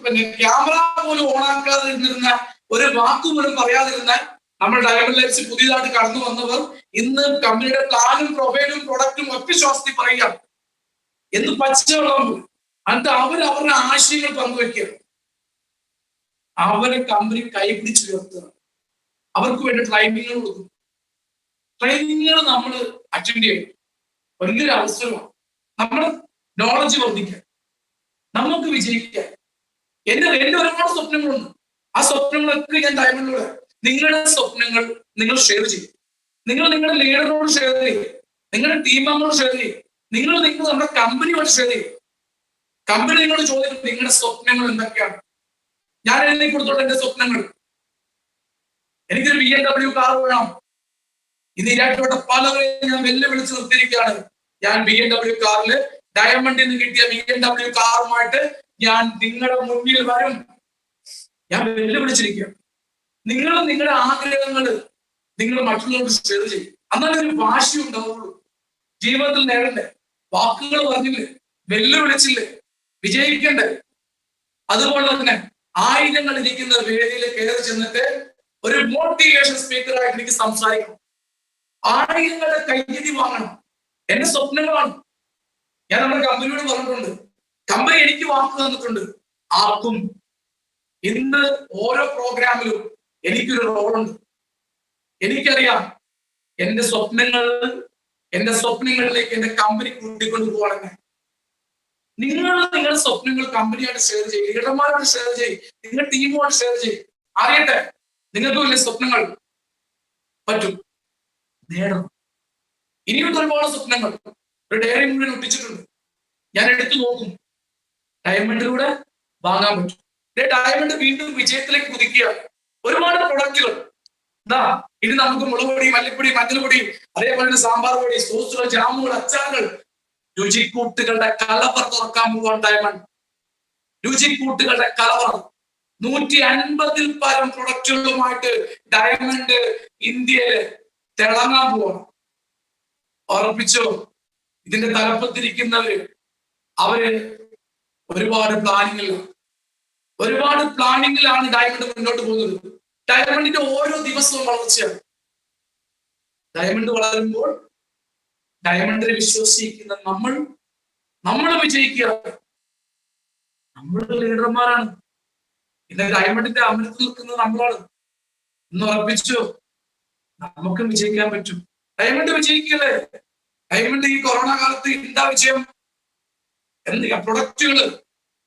പിന്നെ ക്യാമറ പോലും ഓണാക്കാതെ ഇരുന്നിരുന്ന, ഒരു വാക്ക് പോലും പറയാതിരുന്ന നമ്മൾ ഡയമണ്ട് ലൈഫ്സ് പുതിയതായിട്ട് കടന്നു വന്നവർ ഇന്ന് കമ്പനിയുടെ പ്ലാനും പ്രൊഫൈലും പ്രൊഡക്റ്റും ഒറ്റ ശ്വാസത്തിൽ പറയാം എന്ന് പച്ചവെള്ളം. എന്നിട്ട് അവരുടെ ആശയങ്ങൾ പങ്കുവെക്കുക. അവരെ കമ്പനി കൈപിടിച്ച് ഉയർത്തുക. അവർക്ക് വേണ്ടി ട്രെയിനിങ്ങുകൾ കൊടുക്കും. ട്രെയിനിങ്ങുകൾ നമ്മൾ അറ്റൻഡ് ചെയ്യണം. വലിയൊരു അവസരമാണ്. നമ്മുടെ നോളജ് വർദ്ധിക്കാൻ, നമുക്ക് വിജയിക്കാൻ. എന്റെ ഒരുപാട് സ്വപ്നങ്ങളുണ്ട്. ആ സ്വപ്നങ്ങളൊക്കെ ഞാൻ ഡയമണ്ടിലൂടെ. നിങ്ങളുടെ സ്വപ്നങ്ങൾ നിങ്ങൾ ഷെയർ ചെയ്യും. നിങ്ങൾ നിങ്ങളുടെ ലീഡറിനോട് ഷെയർ ചെയ്യും. നിങ്ങളുടെ ടീം മെമ്പറോട് ഷെയർ ചെയ്യും. നിങ്ങൾ നമ്മുടെ കമ്പനിയോട് ഷെയർ ചെയ്യും. കമ്പനി നിങ്ങളോട് ചോദിക്കും നിങ്ങളുടെ സ്വപ്നങ്ങൾ എന്തൊക്കെയാണ്. ഞാൻ എഴുതി കൊടുത്തോട്ടെ എന്റെ സ്വപ്നങ്ങൾ. എനിക്കൊരു BMW കാർ വേണം. ഇന്ന് ഇരാട്ടോടെ പലവരെയും ഞാൻ വെല്ലുവിളിച്ച് നിർത്തിയിരിക്കുകയാണ്. ഞാൻ BMW കാറിൽ ഡയമണ്ടിൽ നിന്ന് കിട്ടിയ BMW കാറുമായിട്ട് ഞാൻ നിങ്ങളുടെ മുന്നിൽ വരും. ഞാൻ വെല്ലുവിളിച്ചിരിക്കുകയാണ്. നിങ്ങൾ നിങ്ങളുടെ ആഗ്രഹങ്ങൾ നിങ്ങൾ മറ്റുള്ളവരോട് ഷെയർ ചെയ്യും. എന്നാലും ഒരു വാശി ഉണ്ടാവുള്ളൂ. ജീവിതത്തിൽ നേടണ്ടേ, വാക്കുകൾ പറഞ്ഞില്ലേ, വെല്ലുവിളിച്ചില്ലേ, വിജയിക്കണ്ടേ. അതുപോലെ തന്നെ ആയിരങ്ങൾ ഇരിക്കുന്ന വേദിയിൽ കയറി ചെന്നിട്ട് ഒരു മോട്ടിവേഷൻ സ്പീക്കറായിട്ട് എനിക്ക് സംസാരിക്കണം. ആയിരങ്ങളുടെ കയ്യടി വാങ്ങണം. എന്റെ സ്വപ്നങ്ങളാണ്. ഞാൻ നമ്മുടെ കമ്പനിയോട് പറഞ്ഞിട്ടുണ്ട്. കമ്പനി എനിക്ക് വാക്ക് തന്നിട്ടുണ്ട്. ആർക്കും ഇന്ന് ഓരോ പ്രോഗ്രാമിലും എനിക്കൊരു റോളുണ്ട്. എനിക്കറിയാം എന്റെ സ്വപ്നങ്ങളിലേക്ക് എന്റെ കമ്പനി കൂട്ടിക്കൊണ്ട് പോകണമെന്ന്. നിങ്ങളുടെ സ്വപ്നങ്ങൾ കമ്പനിയായിട്ട് ഷെയർ ചെയ്യും, ലീഡർമാരോട് ഷെയർ ചെയ്യും, നിങ്ങളുടെ ടീമോട് ഷെയർ ചെയ്യും. അറിയട്ടെ, നിങ്ങൾക്ക് വലിയ സ്വപ്നങ്ങൾ പറ്റും, നേടണം. ഇനിയും ഒരുപാട് സ്വപ്നങ്ങൾ ഒരു ഡയറി മുഴുവൻ ഒട്ടിച്ചിട്ടുണ്ട്. ഞാൻ എടുത്തു നോക്കും. ഡയമണ്ടിലൂടെ വാങ്ങാൻ പറ്റും. ഡയമണ്ട് വീണ്ടും വിജയത്തിലേക്ക് കുതിക്കുക. ഒരുപാട് പ്രൊഡക്റ്റുകൾ ഇത് നമുക്ക് മുളകുപൊടി, മല്ലിപ്പൊടി, മഞ്ഞൾപ്പൊടി, അതേപോലെ തന്നെ സാമ്പാർ പൊടി, സോസുകൾ, ജാമുകൾ, അച്ചാറുകൾ, രുചിക്കൂട്ടുകളുടെ കലവറ തുറക്കാൻ പോവാൻ ഡയമണ്ട്. രുചിക്കൂട്ടുകളുടെ കലവറ 150-ൽ പരം പ്രൊഡക്റ്റുകളുമായിട്ട് ഡയമണ്ട് ഇന്ത്യയില് തിളങ്ങാൻ പോവാണ്. ഉറപ്പിച്ചോ? ഇതിന്റെ തലപ്പത്തിരിക്കുന്നവര് അവര് ഒരുപാട് പ്ലാനിങ്ങിലാണ് ഡയമണ്ട് മുന്നോട്ട് പോകുന്നത്. ഡയമണ്ടിന്റെ ഓരോ ദിവസവും വളർച്ചയാണ്. ഡയമണ്ട് വളരുമ്പോൾ ഡയമണ്ടിനെ വിശ്വസിക്കുന്ന നമ്മൾ വിജയിക്കുക. നമ്മൾ ലീഡർമാരാണ്. ഇന്ന് ഡയമണ്ടിന്റെ അമരത്തിൽ നിൽക്കുന്നത് നമ്മളാണ്. ഇന്ന് ഉറപ്പിച്ചോ? നമുക്കും വിജയിക്കാൻ പറ്റും. ഡയമണ്ട് വിജയിക്കല്ലേ? ഡയമണ്ട് ഈ കൊറോണ കാലത്ത് എന്താ വിജയം? പ്രൊഡക്റ്റുകൾ,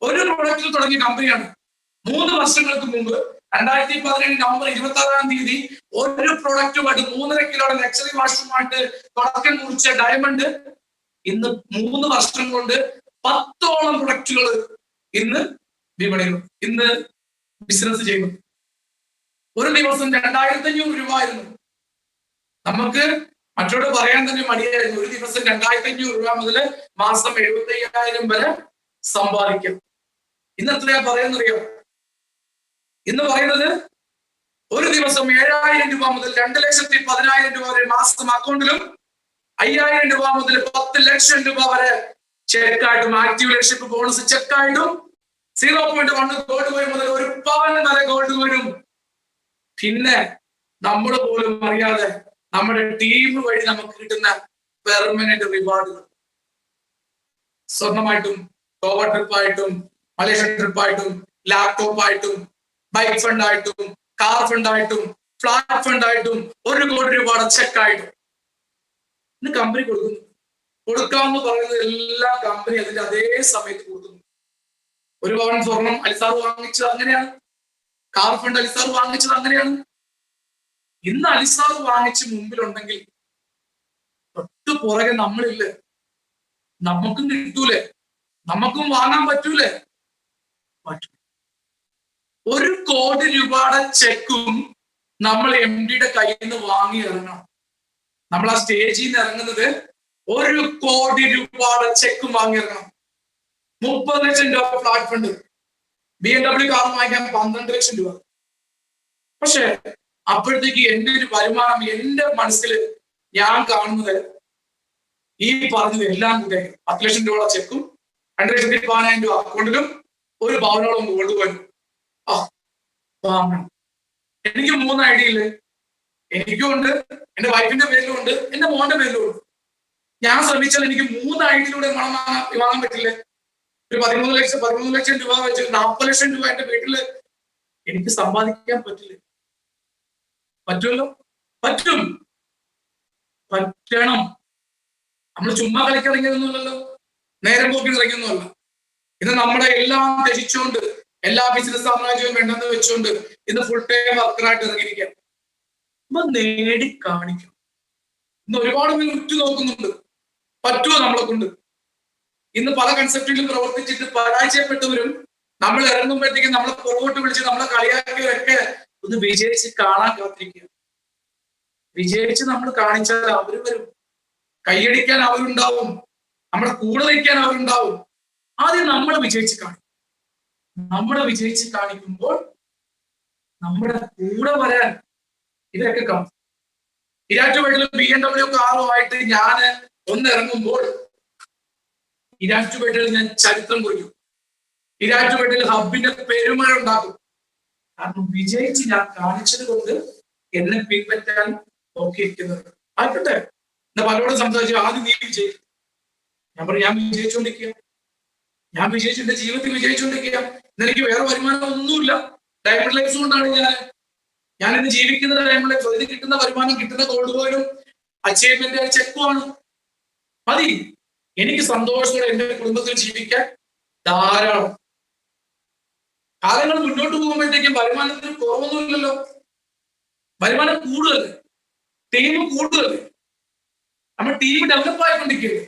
ഒരു പ്രൊഡക്റ്റിൽ തുടങ്ങിയ കമ്പനിയാണ്. 3 വർഷങ്ങൾക്ക് മുമ്പ് 2017 നവംബർ 26-ാം തീയതി ഒരു പ്രൊഡക്റ്റുമായിട്ട് 3.5 കിലോയുടെ ലക്ഷറി വാഷുമായിട്ട് തുടക്കം കുറിച്ച ഡയമണ്ട് ഇന്ന് 3 വർഷം കൊണ്ട് 10ഓളം പ്രൊഡക്റ്റുകൾ ഇന്ന് വിപണിയിൽ ഇന്ന് ബിസിനസ് ചെയ്യുന്നു. ഒരു ദിവസം 2500 രൂപ ആയിരുന്നു. നമുക്ക് മറ്റോട് പറയാൻ തന്നെ മടിയായിരുന്നു. ഒരു ദിവസം 2500 രൂപ മുതൽ മാസം 75,000 വരെ സമ്പാദിക്കാം. ഇന്ന് എത്രയാ പറയുന്നറിയോ? ഇന്ന് പറയുന്നത് ഒരു ദിവസം 7,000 രൂപ മുതൽ 2,10,000 രൂപ വരെ മാസം അക്കൗണ്ടിലും 5,000 രൂപ മുതൽ 10 ലക്ഷം രൂപ വരെ ചെക്കായിട്ടും ആക്റ്റീവ് ലക്ഷിപ്പ് ബോണസ് ചെക്കായിട്ടും 0.1 ഗോൾഡ് കോയിൻ മുതൽ 1 പവൻ വരെ ഗോൾഡ് കോയിനും. പിന്നെ നമ്മൾ പോലും അറിയാതെ നമ്മുടെ ടീം വഴി നമുക്ക് കിട്ടുന്ന പെർമനന്റ് റിവാർഡുകൾ, സ്വർണമായിട്ടും ഗോവ ട്രിപ്പായിട്ടും മലേഷ്യൻ ട്രിപ്പായിട്ടും ലാപ്ടോപ്പായിട്ടും ബൈക്ക് ഫണ്ടായിട്ടും കാർ ഫണ്ടായിട്ടും ഫ്ലാറ്റ് ഫണ്ടായിട്ടും 1 കോടി രൂപയുടെ ചെക്കായിട്ടും ഇന്ന് കമ്പനി കൊടുക്കാമെന്ന് പറയുന്നത് എല്ലാം കമ്പനി അതിന്റെ അതേ സമയത്ത് കൊടുക്കുന്നു. 1 പവൻ സ്വർണം അലിസാർ വാങ്ങിച്ചത് അങ്ങനെയാണ്. കാർ ഫണ്ട് അലിസാർ വാങ്ങിച്ചത് അങ്ങനെയാണ്. ഇന്ന് അലിസാർ വാങ്ങിച്ച് മുമ്പിലുണ്ടെങ്കിൽ തൊട്ട് പുറകെ നമ്മളില്ലേ? നമുക്കും കിട്ടൂലേ? നമുക്കും വാങ്ങാൻ പറ്റൂലേ? പറ്റും. 1 കോടി രൂപയുടെ ചെക്കും നമ്മൾ MD-യുടെ കയ്യിൽ നിന്ന് വാങ്ങി ഇറങ്ങണം. നമ്മൾ ആ സ്റ്റേജിൽ നിന്ന് ഇറങ്ങുന്നത് 1 കോടി രൂപയുടെ ചെക്കും വാങ്ങി ഇറങ്ങണം. 30 ലക്ഷം രൂപ ഫ്ലാറ്റ് ഫണ്ട്, BMW കാർ വാങ്ങിക്കാൻ 12 ലക്ഷം രൂപ. പക്ഷെ അപ്പോഴത്തേക്ക് എന്റെ ഒരു വരുമാനം എന്റെ മനസ്സിൽ ഞാൻ കാണുന്നത് ഈ പറഞ്ഞത് എല്ലാം കൂടെ 10 ലക്ഷം രൂപയുടെ ചെക്കും 2,10,000 രൂപ അക്കൗണ്ടിലും 1 പവനോളം ഗോൾഡ് കോയിനും. വാങ്ങണം. എനിക്ക് 3 ഐഡിയ ഇല്ലേ? എനിക്കും ഉണ്ട്, എന്റെ വൈഫിന്റെ പേരിലും ഉണ്ട്, എന്റെ മോന്റെ പേരിലും ഉണ്ട്. ഞാൻ ശ്രമിച്ചാൽ എനിക്ക് 3 ഐഡിയിലൂടെ വാങ്ങാൻ പറ്റില്ലേ? ഒരു 13 ലക്ഷം രൂപ വെച്ച് 40 ലക്ഷം രൂപ എന്റെ വീട്ടില് എനിക്ക് സമ്പാദിക്കാൻ പറ്റില്ലേ? പറ്റുമല്ലോ, പറ്റും, പറ്റണം. നമ്മൾ ചുമ്മാ കളിക്കിറങ്ങിയതൊന്നുമല്ലല്ലോ, നേരം പോക്കി ഇറങ്ങിയൊന്നുമല്ല. ഇന്ന് നമ്മുടെ എല്ലാം ത്യജിച്ചുകൊണ്ട്, എല്ലാ ബിസിനസ് സാമ്രാജ്യവും വേണ്ടെന്ന് വെച്ചുകൊണ്ട് ഇന്ന് ഫുൾ ടൈം വർക്കറായിട്ട് ഇറങ്ങിയിരിക്കാം. അപ്പൊ നേടി കാണിക്കും. ഇന്ന് ഒരുപാട് പേര് ഉറ്റു നോക്കുന്നുണ്ട്, പറ്റുമോ നമ്മളെ കൊണ്ട്? ഇന്ന് പല കൺസെപ്റ്റിലും പ്രവർത്തിച്ചിട്ട് പരാജയപ്പെട്ടവരും നമ്മൾ ഇറങ്ങുമ്പോഴത്തേക്കും നമ്മളെ പുറകോട്ട് വിളിച്ച് നമ്മളെ കളിയാക്കിയവരൊക്കെ ഒന്ന് വിജയിച്ച് കാണാൻ കാത്തിരിക്കുക. വിജയിച്ച് നമ്മൾ കാണിച്ചാൽ അവര് വരും, കൈയടിക്കാൻ അവരുണ്ടാവും, നമ്മുടെ കൂടെ നിൽക്കാൻ അവരുണ്ടാവും. ആദ്യം നമ്മൾ വിജയിച്ച് കാണിക്കും. നമ്മളെ വിജയിച്ച് കാണിക്കുമ്പോൾ നമ്മുടെ കൂടെ വരാൻ ഇതൊക്കെ കാണും. ഇരാറ്റുപേട്ടിലും BMW കാറുമായിട്ട് ഞാൻ ഒന്നിറങ്ങുമ്പോൾ ഇരാറ്റുപേട്ടിൽ ഞാൻ ചരിത്രം കുറിക്കും. ഇരാറ്റുപേട്ടിൽ ഹബിന്റെ പെരുമഴ ഉണ്ടാക്കും. കാരണം വിജയിച്ച് ഞാൻ കാണിച്ചത് കൊണ്ട് എന്നെ പിൻപറ്റാൻ നോക്കിയിരിക്കുന്നത്. ആയിക്കോട്ടെ, എന്നാ പലരോടും സംസാരിച്ചു, ആദ്യം നീ വിജയിക്കും. ഞാൻ പറഞ്ഞു, ഞാൻ വിജയിച്ചുകൊണ്ടിരിക്കുക, ഞാൻ വിജയിച്ചു, എന്റെ ജീവിതത്തിൽ വിജയിച്ചുകൊണ്ടിരിക്കുക. എനിക്ക് വേറെ വരുമാനം ഒന്നുമില്ല. ഡയമണ്ട് ലൈഫ്സ് കൊണ്ടാണ് ഞാൻ ഇന്ന് ജീവിക്കുന്നത്. ഡയമണ്ട് ലൈഫ്, അതിന് കിട്ടുന്ന വരുമാനം, കിട്ടുന്ന ഗോൾഡ് കോയിനും അച്ചീവ്മെന്റ് ചെക്കുമാണ്. മതി, എനിക്ക് സന്തോഷത്തോടെ എന്റെ കുടുംബത്തിൽ ജീവിക്കാൻ ധാരാളം. കാലങ്ങൾ മുന്നോട്ട് പോകുമ്പോഴത്തേക്കും വരുമാനത്തിന് കുറവൊന്നുമില്ലല്ലോ, വരുമാനം കൂടുതൽ, ടീം കൂടുതൽ. നമ്മൾ ടീം ഡെവലപ്പ് ആയിക്കൊണ്ടിരിക്കുകയല്ലേ,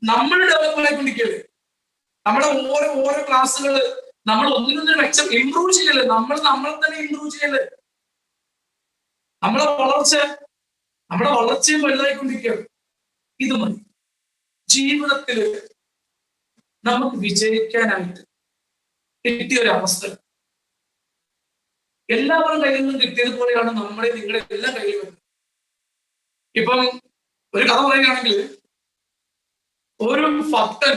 നമ്മൾ ഡെവലപ്പ് ആയിക്കൊണ്ടിരിക്കുകയല്ലേ. നമ്മുടെ ഓരോ ക്ലാസ്സുകൾ നമ്മൾ ഒന്നിനൊന്നിനും മെച്ചം ഇംപ്രൂവ് ചെയ്യല്ലേ, നമ്മൾ തന്നെ ഇംപ്രൂവ് ചെയ്യല്ലേ. നമ്മുടെ വളർച്ചയും വലുതായിക്കൊണ്ടിരിക്കുകയാണ്. ഇത് മതി ജീവിതത്തിൽ നമുക്ക് വിജയിക്കാനായിട്ട്. കിട്ടിയ ഒരു അവസരം എല്ലാവരും കയ്യിൽ നിന്നും കിട്ടിയതുപോലെയാണ് നിങ്ങളുടെ എല്ലാം കയ്യിൽ വരുന്നത്. ഇപ്പം ഒരു കഥ പറയുകയാണെങ്കിൽ, ഒരു ഭക്തൻ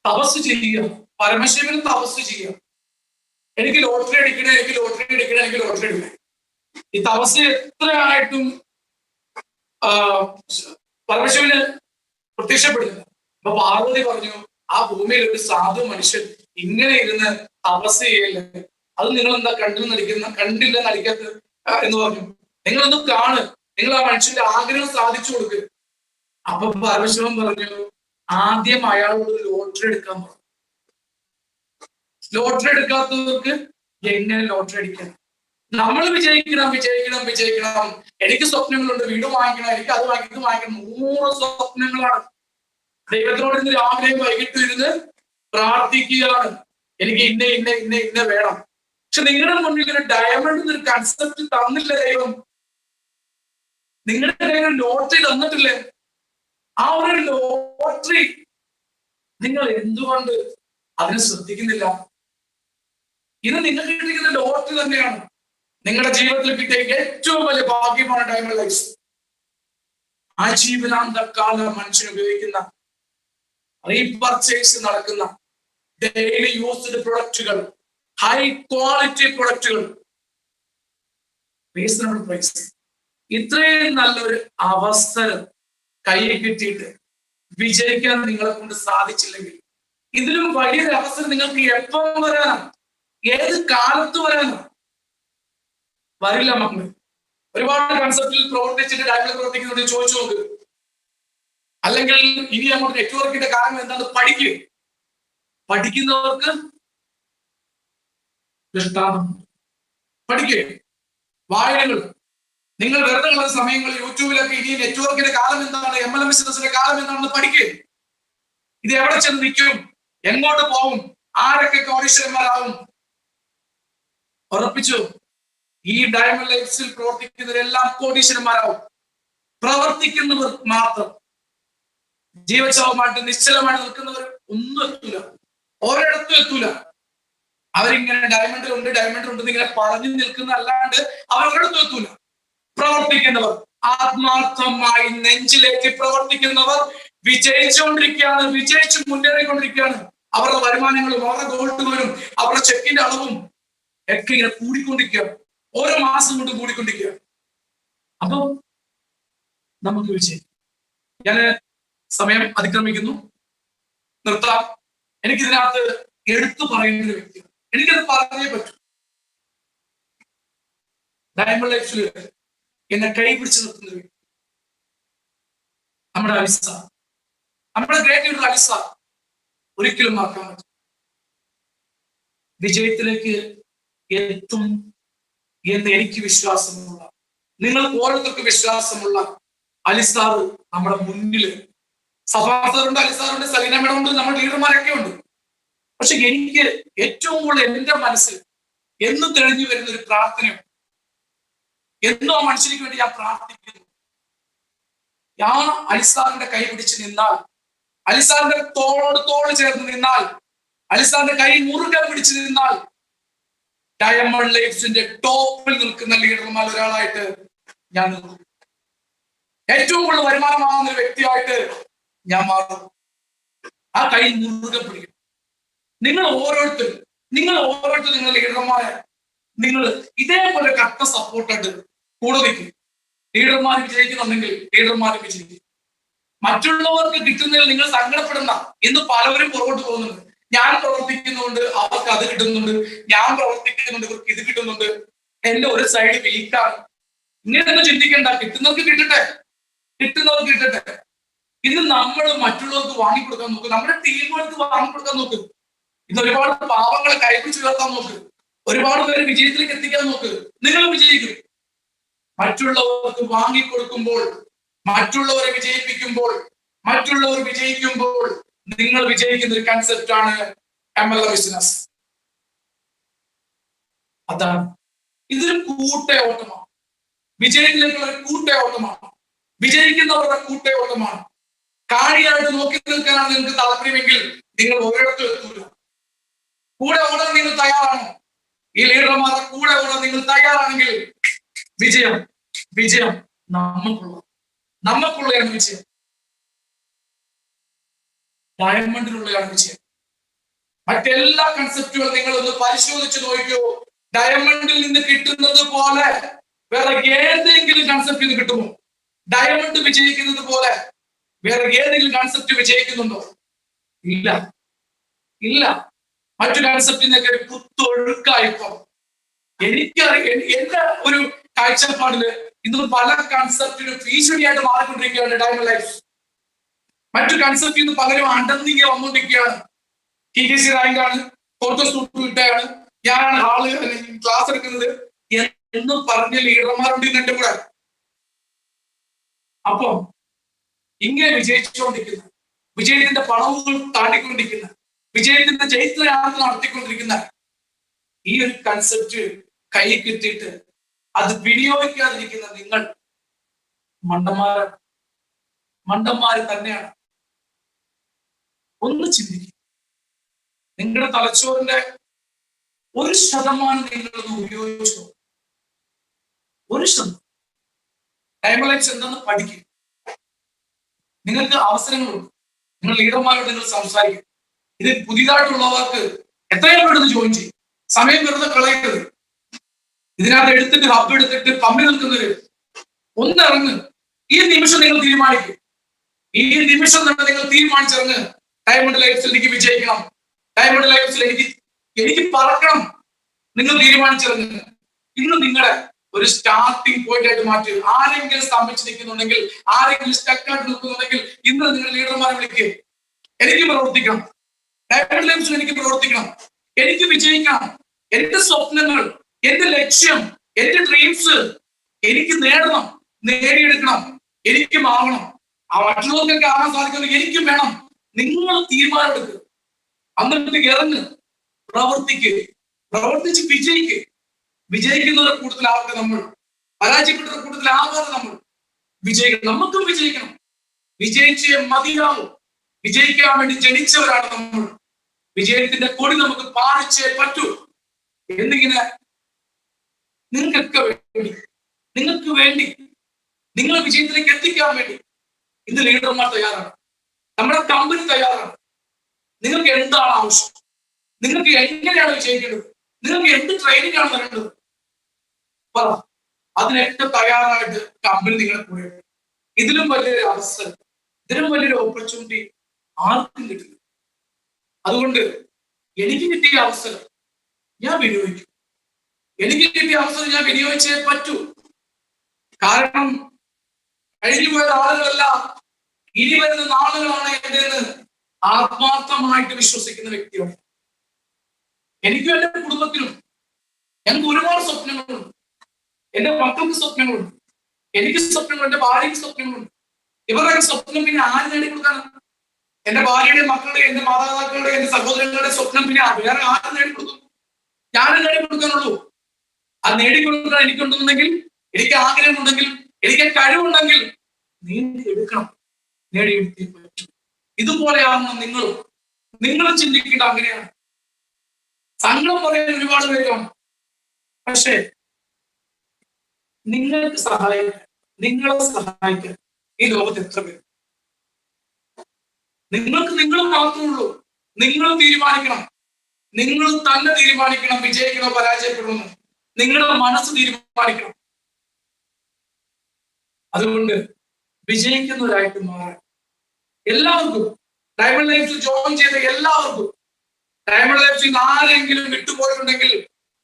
തപസ് ചെയ്യുക, പരമശിവന് തപസ് ചെയ്യുക, എനിക്ക് ലോട്ടറി അടിക്കണേ, എനിക്ക് ലോട്ടറി അടിക്കണേ, എനിക്ക് ലോട്ടറി അടിക്കണേ. ഈ തപസ് എത്രയായിട്ടും പരമശിവന് പ്രത്യക്ഷപ്പെടുന്നില്ല. അപ്പൊ പാർവതി പറഞ്ഞു, ആ ഭൂമിയിൽ ഒരു സാധു മനുഷ്യൻ ഇങ്ങനെ ഇരുന്ന് തപസ് ചെയ്യല്ലേ, അത് നിങ്ങൾ എന്താ കണ്ടില്ല നടിക്കാത്ത എന്ന് പറഞ്ഞു. നിങ്ങളൊന്ന് കാണ്, നിങ്ങൾ ആ മനുഷ്യന്റെ ആഗ്രഹം സാധിച്ചു കൊടുക്കുക. അപ്പൊ പരമശിവൻ പറഞ്ഞു, ആദ്യം അയാളോട് ലോട്ടറി എടുക്കാൻ പറഞ്ഞു. ലോട്ടറി എടുക്കാത്തവർക്ക് എങ്ങനെ ലോട്ടറി അടിക്കണം? നമ്മൾ വിജയിക്കണം, വിജയിക്കണം, വിജയിക്കണം. എനിക്ക് സ്വപ്നങ്ങളുണ്ട്, വീട് വാങ്ങിക്കണം, എനിക്ക് അത് വാങ്ങിക്കണം, ഇത് വാങ്ങിക്കണം. 100 സ്വപ്നങ്ങളാണ്. ദൈവത്തിനോട് ഇന്ന് രാവിലെയും വൈകിട്ടും ഇരുന്ന് പ്രാർത്ഥിക്കുകയാണ്, എനിക്ക് ഇന്ന വേണം. പക്ഷെ നിങ്ങളുടെ മുന്നിൽ ഒരു ഡയമണ്ട് ഒരു കൺസെപ്റ്റ് തന്നില്ല ദൈവം. നിങ്ങളുടെ കയ്യിൽ ലോട്ടറി തന്നിട്ടില്ലേ? ആ ഒരു ലോട്ടറി നിങ്ങൾ എന്തുകൊണ്ട് അതിനെ ശ്രദ്ധിക്കുന്നില്ല? ഇത് നിങ്ങൾക്ക് കിട്ടിയിരിക്കുന്ന ലോട്ടറി തന്നെയാണ്. നിങ്ങളുടെ ജീവിതത്തിൽ കിട്ടിയ ഏറ്റവും വലിയ ഭാഗ്യമാണ് ഡയമണ്ട് ലൈഫ്. ആ ജീവിതാന്തകാലം മനുഷ്യൻ ഉപയോഗിക്കുന്ന റീപർച്ചേസ് നടക്കുന്ന ഡെയിലി യൂസ്ഡ് പ്രൊഡക്റ്റുകൾ, ഹൈ ക്വാളിറ്റി പ്രൊഡക്റ്റുകൾ, റീസണബിൾ പ്രൈസ്. ഇത്രയും നല്ലൊരു അവസരം കയ്യിൽ കിട്ടിയിട്ട് വിജയിക്കാൻ നിങ്ങളെ കൊണ്ട് സാധിച്ചില്ലെങ്കിൽ ഇതിലും വലിയൊരു അവസരം നിങ്ങൾക്ക് എപ്പം വരാനാ, ഏത് കാലത്ത് വരാനാ? വരില്ല മക്കള്. ഒരുപാട് കൺസെപ്റ്റിൽ പ്രവർത്തിച്ചിട്ട് ഡയമണ്ടിൽ പ്രവർത്തിക്കുന്നുണ്ട്, ചോദിച്ചു നോക്ക്. അല്ലെങ്കിൽ ഇനി അങ്ങോട്ട് നെറ്റ്വർക്കിന്റെ കാരണം എന്താണെന്ന് പഠിക്കുക. പഠിക്കുന്നവർക്ക് ദൃഷ്ടാന്തം പഠിക്കുക, വായനകൾ. നിങ്ങൾ വെറുതെ ഉള്ള സമയങ്ങൾ യൂട്യൂബിലൊക്കെ ഇനി നെറ്റ്വർക്കിന്റെ കാലം എന്താണ്, MLM ബിസിനസിന്റെ കാലം എന്താണെന്ന് പഠിക്കുക. ഇത് എവിടെ ചെന്ന് നിൽക്കും, എങ്ങോട്ട് പോകും, ആരൊക്കെ കോടീശ്വരന്മാരാവും? ഉറപ്പിച്ചു, ഈ ഡയമണ്ട് ലൈഫ്സിൽ പ്രവർത്തിക്കുന്നവരെല്ലാം കോടീശ്വരന്മാരാവും. പ്രവർത്തിക്കുന്നവർ മാത്രം, ജീവചാവുമായിട്ട് നിശ്ചലമായിട്ട് നിൽക്കുന്നവർ ഒന്നും എത്തൂല, ഒരിടത്തും എത്തൂല. അവരിങ്ങനെ ഡയമണ്ട് ഉണ്ടെന്ന് ഇങ്ങനെ പറഞ്ഞു നിൽക്കുന്ന അല്ലാണ്ട് അവരൊരിടത്തും എത്തൂല. പ്രവർത്തിക്കുന്നവർ, ആത്മാർത്ഥമായി നെഞ്ചിലേക്ക് പ്രവർത്തിക്കുന്നവർ വിജയിച്ചുകൊണ്ടിരിക്കുകയാണ്, വിജയിച്ച് മുന്നേറിക്കൊണ്ടിരിക്കുകയാണ്. അവരുടെ വരുമാനങ്ങളും അവരുടെ ഗോൾഡുകളും അവരുടെ ചെക്കിന്റെ അളവും ഒക്കെ ഇങ്ങനെ കൂടിക്കൊണ്ടിരിക്കുകയാണ്. ഓരോ മാസം കൊണ്ട് കൂടിക്കൊണ്ടിരിക്കുക. അപ്പം നമുക്ക് വിജയിക്കും. ഞാൻ സമയം അതിക്രമിക്കുന്നു, നിർത്താം. എനിക്കിതിനകത്ത് എടുത്തു പറയുന്ന ഒരു വ്യക്തിയാണ്, എനിക്കത് പറഞ്ഞേ പറ്റൂ. ഡയമണ്ട് ലൈഫിൽ എന്നെ കൈ പിടിച്ചു നിർത്തുന്ന വ്യക്തി നമ്മുടെ അലിസ, നമ്മുടെ ഗ്രേറ്റ് ലീഡർ അലിസ. ഒരിക്കലും മറക്കാൻ പറ്റും. വിജയത്തിലേക്ക് എത്തും എന്ന് എനിക്ക് വിശ്വാസമുള്ള, നിങ്ങൾക്ക് ഓരോരുത്തർക്കും വിശ്വാസമുള്ള അലിസാർ നമ്മുടെ മുന്നില്. സഭാസാറുണ്ട്, അലിസാറുണ്ട്, സലീന മേഡം ഉണ്ട്, നമ്മുടെ ലീഡർമാരൊക്കെ ഉണ്ട്. പക്ഷെ എനിക്ക് ഏറ്റവും കൂടുതൽ എന്റെ മനസ്സിൽ എന്നും തെളിഞ്ഞു വരുന്ന ഒരു പ്രാർത്ഥനയുണ്ട്. എന്നും ആ മനുഷ്യർക്ക് വേണ്ടി ഞാൻ പ്രാർത്ഥിക്കുന്നു. ഞാൻ അലിസാറിന്റെ കൈ പിടിച്ച് നിന്നാൽ, അലിസാറിന്റെ തോളോട് തോൾ ചേർന്ന് നിന്നാൽ, അലിസാറിന്റെ കൈ മുറുകെ പിടിച്ച് നിന്നാൽ, ഡയമണ്ട് ലൈഫ്സിന്റെ ടോപ്പിൽ നിൽക്കുന്ന ലീഡർമാർ ഒരാളായിട്ട് ഞാൻ നിൽക്കും. ഏറ്റവും കൂടുതൽ വരുമാനമാകുന്ന ഒരു വ്യക്തിയായിട്ട് ഞാൻ മാറും. ആ കൈ മുറുകെ പിടിക്കും. നിങ്ങൾ ഓരോരുത്തരും നിങ്ങളുടെ ലീഡർമാരെ നിങ്ങൾ ഇതേപോലെ കട്ട സപ്പോർട്ടായിട്ട് കൂടെ നിൽക്കും. ലീഡർമാർ വിജയിക്കുന്നുണ്ടെങ്കിൽ ലീഡർമാർ വിജയിക്കും. മറ്റുള്ളവർക്ക് കിട്ടുന്നതിൽ നിങ്ങൾ സങ്കടപ്പെടണ്ട എന്ന് പലവരും പുറകോട്ട് പോകുന്നുണ്ട്. ഞാൻ പ്രവർത്തിക്കുന്നുണ്ട്, അവർക്ക് അത് കിട്ടുന്നുണ്ട്, ഞാൻ പ്രവർത്തിക്കുന്നുണ്ട്, ഇവർക്ക് ഇത് കിട്ടുന്നുണ്ട്, എന്റെ ഒരു സൈഡ് വീക്കാണ്. ഇങ്ങനെയൊന്നും ചിന്തിക്കണ്ട. കിട്ടുന്നവർക്ക് കിട്ടട്ടെ. ഇത് നമ്മൾ മറ്റുള്ളവർക്ക് വാങ്ങിക്കൊടുക്കാൻ നോക്കും, നമ്മുടെ ടീമുകൾക്ക് വാങ്ങിക്കൊടുക്കാൻ നോക്ക്. ഇന്ന് ഒരുപാട് പാവങ്ങളെ കൈപിടിച്ച് ഉയർത്താൻ നോക്ക്, ഒരുപാട് പേര് വിജയത്തിലേക്ക് എത്തിക്കാൻ നോക്ക്. നിങ്ങൾ വിജയിക്കും. മറ്റുള്ളവർക്ക് വാങ്ങിക്കൊടുക്കുമ്പോൾ, മറ്റുള്ളവരെ വിജയിപ്പിക്കുമ്പോൾ, മറ്റുള്ളവർ വിജയിക്കുമ്പോൾ നിങ്ങൾ വിജയിക്കുന്ന ഒരു കൺസെപ്റ്റാണ് MLM ബിസിനസ്. അതാണ്. ഇതൊരു കൂട്ട ഓട്ടമാണ്. വിജയത്തിലേക്കുള്ള ഒരു കൂട്ട ഓട്ടമാണ്. വിജയിക്കുന്നവരുടെ കൂട്ട ഓട്ടമാണ്. കാര്യമായിട്ട് നോക്കി നിൽക്കാനാണ് നിങ്ങൾക്ക് താല്പര്യമെങ്കിൽ നിങ്ങൾ ഒരിടത്തും എത്തൂല. കൂടെ ഓടാൻ നിങ്ങൾ തയ്യാറാണോ? ഈ ലീഡർമാരുടെ കൂടെ ഓടാൻ നിങ്ങൾ തയ്യാറാണെങ്കിൽ വിജയം നമുക്കുള്ളതാണ് വിജയം. ഡയമണ്ടിലുള്ളതാണ് വിജയം. മറ്റെല്ലാ കൺസെപ്റ്റുകളും നിങ്ങൾ ഒന്ന് പരിശോധിച്ച് നോക്കിയോ. ഡയമണ്ടിൽ നിന്ന് കിട്ടുന്നത് പോലെ വേറെ ഏതെങ്കിലും കൺസെപ്റ്റ് ഇത് കിട്ടുമോ? ഡയമണ്ട് വിജയിക്കുന്നത് പോലെ വേറെ ഏതെങ്കിലും കൺസെപ്റ്റ് വിജയിക്കുന്നുണ്ടോ? ഇല്ല. മറ്റു കൺസെപ്റ്റിനൊക്കെ ഒരു കുത്തൊഴുക്കായിപ്പോ എനിക്കറിയാം. എന്റെ ഒരു കാഴ്ചപ്പാടില് ഇന്ന് പല കൺസെപ്റ്റിനും ഭീഷണിയായിട്ട് മാറിക്കൊണ്ടിരിക്കുകയാണ് ഡയമണ്ട് ലൈഫ്. മറ്റു കൺസെപ്റ്റിൽ നിന്ന് പകരം അടന്നിങ്ങ വന്നുകൊണ്ടിരിക്കുകയാണ്. TTC റാങ്കാണ്, കിട്ടുകയാണ്, ഞാനാണ് ഹാള് ക്ലാസ് എടുക്കുന്നത് എന്ന് പറഞ്ഞ ലീഡർമാരുണ്ട് ഇന്ന് എന്റെ കൂടെ. അപ്പൊ ഇങ്ങനെ വിജയിച്ചുകൊണ്ടിരിക്കുന്ന, വിജയത്തിന്റെ പണവുകൾ താണ്ടിക്കൊണ്ടിരിക്കുന്ന, വിജയത്തിന്റെ ചൈത്രയാത്ര നടത്തിക്കൊണ്ടിരിക്കുന്ന ഈ ഒരു കൺസെപ്റ്റ് കൈ കിട്ടിയിട്ട് അത് വിനിയോഗിക്കാതിരിക്കുന്ന നിങ്ങൾ മണ്ടന്മാര് തന്നെയാണ്. ഒന്ന് ചിന്തിക്കുക. നിങ്ങളുടെ തലച്ചോറിന്റെ 1% നിങ്ങളൊന്ന് ഉപയോഗിച്ചോ. 1%. ഡയമണ്ട് ലൈഫ് എന്താണെന്ന് പഠിക്കും. നിങ്ങൾക്ക് അവസരങ്ങളുണ്ട്. നിങ്ങൾ ലീഡർമാരോട് നിങ്ങൾ സംസാരിക്കും. ഇത് പുതിയതായിട്ടുള്ളവർക്ക് എത്രയും പെട്ടെന്ന് ജോയിൻ ചെയ്യും. സമയം വെറുതെ കളയരുത്. ഇതിനകത്ത് എടുത്തിട്ട് ഹബ് എടുത്തിട്ട് പമ്പിൽ നിൽക്കുന്നവര് ഒന്നിറങ്ങ്. ഈ നിമിഷം നിങ്ങൾ തീരുമാനിക്കും. ഈ നിമിഷം തന്നെ നിങ്ങൾ തീരുമാനിച്ചിറങ്ങ്. ഡയമണ്ട് ലൈഫിൽ എനിക്ക് വിജയിക്കണം, ഡയമണ്ട് ലൈഫിൽ എനിക്ക് പറക്കണം. നിങ്ങൾ തീരുമാനിച്ചിറങ്ങുക. ഇന്ന് നിങ്ങളെ ഒരു സ്റ്റാർട്ടിംഗ് പോയിന്റ് ആയിട്ട് മാറ്റി. ആരെങ്കിലും സ്തംഭിച്ച് നിൽക്കുന്നുണ്ടെങ്കിൽ, ആരെങ്കിലും സ്റ്റക്കായിട്ട് നിൽക്കുന്നുണ്ടെങ്കിൽ ഇന്ന് നിങ്ങൾ ലീഡർമാരെ വിളിക്കുക. എനിക്ക് പ്രവർത്തിക്കണം, ഡയമണ്ട് ലൈഫിൽ എനിക്ക് പ്രവർത്തിക്കണം, എനിക്ക് വിജയിക്കണം. എന്റെ സ്വപ്നങ്ങൾ, എന്റെ ലക്ഷ്യം, എന്റെ ഡ്രീംസ് എനിക്ക് നേടണം, നേടിയെടുക്കണം, എനിക്ക് മാറണം. ആ മറ്റുള്ളവർക്ക് കാണാൻ സാധിക്കുന്നത് എനിക്കും വേണം. നിങ്ങൾ തീരുമാനമെടുക്കുക. എന്നിട്ട് ഇറങ്ങ്, പ്രവർത്തിച്ച് വിജയിക്കുക. വിജയിക്കുന്നവരുടെ കൂട്ടത്തിലാവട്ടെ നമ്മൾ, പരാജയപ്പെട്ടവരുടെ കൂട്ടത്തിലാവാതെ നമ്മൾ വിജയിക്കണം. നമുക്കും വിജയിക്കണം. വിജയിച്ചേ മതിയാവും. വിജയിക്കാൻ വേണ്ടി ജനിച്ചവരാണ് നമ്മൾ. വിജയത്തിന്റെ കൊടി നമുക്ക് പാലിച്ചേ പറ്റൂ. എന്നിങ്ങനെ നിങ്ങൾക്ക് വേണ്ടി നിങ്ങളെ വിജയത്തിലേക്ക് എത്തിക്കാൻ വേണ്ടി ഇന്ന് ലീഡർമാർ തയ്യാറാണ്. നമ്മുടെ കമ്പനി തയ്യാറാണ്. നിങ്ങൾക്ക് എന്താണ് ആവശ്യം? നിങ്ങൾക്ക് എങ്ങനെയാണ് വിജയിക്കേണ്ടത്? നിങ്ങൾക്ക് എന്ത് ട്രെയിനിങ് ആണ് തരേണ്ടത്? പറ. അതിനൊക്കെ തയ്യാറായിട്ട് കമ്പനി നിങ്ങളെ കൂടെ. ഇതിലും വലിയൊരു അവസരം, ഇതിലും വലിയൊരു ഓപ്പർച്യൂണിറ്റി ആർക്കും കിട്ടില്ല. അതുകൊണ്ട് എനിക്ക് കിട്ടിയ അവസരം ഞാൻ വിനിയോഗിക്കും. എനിക്ക് കിട്ടിയ അവസരം ഞാൻ വിനിയോഗിച്ചേ പറ്റൂ. കാരണം കഴിഞ്ഞു പോയ ആളുകളെല്ലാം ഇനി വരുന്ന നാളുകളാണ് എന്തെന്ന് ആത്മാർത്ഥമായിട്ട് വിശ്വസിക്കുന്ന വ്യക്തിയാണ്. എനിക്കും എന്റെ കുടുംബത്തിനും ഞങ്ങൾക്ക് ഒരുപാട് സ്വപ്നങ്ങളുണ്ട്. എന്റെ മക്കൾക്ക് സ്വപ്നങ്ങളുണ്ട്, എനിക്ക് സ്വപ്നങ്ങളുണ്ട്, എന്റെ ഭാര്യയ്ക്ക് സ്വപ്നങ്ങളുണ്ട്. ഇവരുടെ സ്വപ്നം പിന്നെ ആര് നേടിക്കൊടുക്കാണ്? എന്റെ ഭാര്യയുടെയും മക്കളുടെയും എന്റെ മാതാപിതാക്കളുടെയും എന്റെ സഹോദരങ്ങളുടെ സ്വപ്നം പിന്നെ വേറെ ആര് നേടിക്കൊടുക്കും? ഞാനും നേടിക്കൊടുക്കാനുള്ളൂ. അത് നേടിക്കൊടുക്കാൻ എനിക്കുണ്ടെന്നുണ്ടെങ്കിൽ, എനിക്ക് ആഗ്രഹമുണ്ടെങ്കിൽ, എനിക്ക് കഴിവുണ്ടെങ്കിൽ നേടിയെടുക്കണം, നേടിയെടുത്തേ പറ്റൂ. ഇതുപോലെയാണെന്ന് നിങ്ങൾ ചിന്തിക്കേണ്ട. അങ്ങനെയാണ്. സങ്കടം പറയാൻ ഒരുപാട് പേരാണ്. പക്ഷേ നിങ്ങൾക്ക് സഹായിക്കാൻ, നിങ്ങളെ സഹായിക്കാൻ ഈ ലോകത്ത് എത്ര പേര്? നിങ്ങൾക്ക് നിങ്ങൾ മാത്രമേ ഉള്ളൂ. നിങ്ങൾ തീരുമാനിക്കണം. നിങ്ങൾ തന്നെ തീരുമാനിക്കണം വിജയിക്കണോ പരാജയപ്പെടണമെന്ന്. നിങ്ങളുടെ മനസ്സ് തീരുമാനിക്കണം. അതുകൊണ്ട് വിജയിക്കുന്നവരായിട്ട് മാറാൻ എല്ലാവർക്കും, ഡയമണ്ട് ലൈഫ്സ് ജോയിൻ ചെയ്ത എല്ലാവർക്കും, ഡയമണ്ട് ലൈഫ്സിൽ ആരെങ്കിലും വിട്ടുപോയിട്ടുണ്ടെങ്കിൽ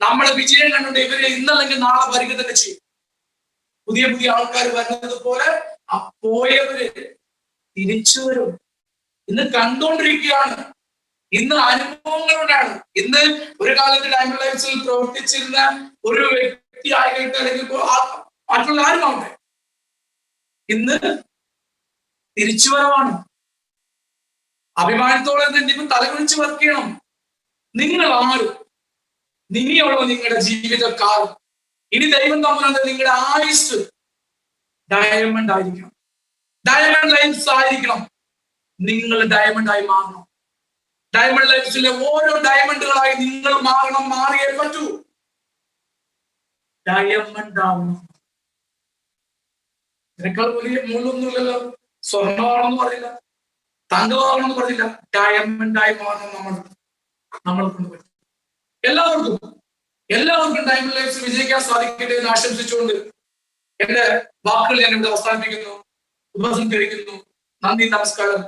നമ്മുടെ വിജയം കണ്ടുകൊണ്ട് ഇവരെ ഇന്നല്ലെങ്കിൽ നാളെ വരിക തന്നെ ചെയ്യും. പുതിയ പുതിയ ആൾക്കാർ വരുന്നത് പോലെ ആ പോയവര് തിരിച്ചു വരും. ഇന്ന് കണ്ടുകൊണ്ടിരിക്കുകയാണ്. ഇന്ന് അനുഭവങ്ങളുണ്ടാണ്. ഇന്ന് ഒരു കാലത്ത് ഡയമണ്ട് ലൈഫ്സിൽ പ്രവർത്തിച്ചിരുന്ന ഒരു വ്യക്തി ആയിട്ട് അല്ലെങ്കിൽ മറ്റുള്ള ആരുമാവട്ടെ, ഇന്ന് തിരിച്ചുവരവാണ്. അഭിമാനത്തോടെ ഇപ്പം തലകുനിച്ച് വർക്ക് ചെയ്യണം. നിങ്ങൾ ആരും ഇനിയുള്ള നിങ്ങളുടെ ജീവിതക്കാലം, ഇനി ദൈവം തമ്മിലുള്ള നിങ്ങളുടെ ആയുസ് ഡയമണ്ട് ആയിരിക്കണം. ഡയമണ്ട് ലൈഫ്സ് ആയിരിക്കണം. നിങ്ങൾ ഡയമണ്ട് ആയി മാറണം. ഡയമണ്ട് ലൈഫ്സിലെ ഓരോ ഡയമണ്ടുകളായി നിങ്ങൾ മാറണം. മാറിയേ പറ്റൂ. ഡയമണ്ട് ആവണം. ഇതിനേക്കാൾ വലിയ മുള്ളൊന്നുമില്ലല്ലോ. സ്വർണ്ണമാണെന്ന് പറഞ്ഞില്ല, തങ്കമാണെന്ന് പറഞ്ഞില്ല. ഡയമണ്ടായി മാറണം. നമ്മളെ കൊണ്ട് പറ്റും. എല്ലാവർക്കും ഡയമണ്ട് ലൈഫ്സ് വിജയിക്കാൻ സാധിക്കട്ടെ എന്ന് ആശംസിച്ചുകൊണ്ട് എന്റെ വാക്കുകൾ ഞാൻ ഇവിടെ അവസാനിപ്പിക്കുന്നു. ഉപസംഹരിക്കുന്നു. നന്ദി, നമസ്കാരം.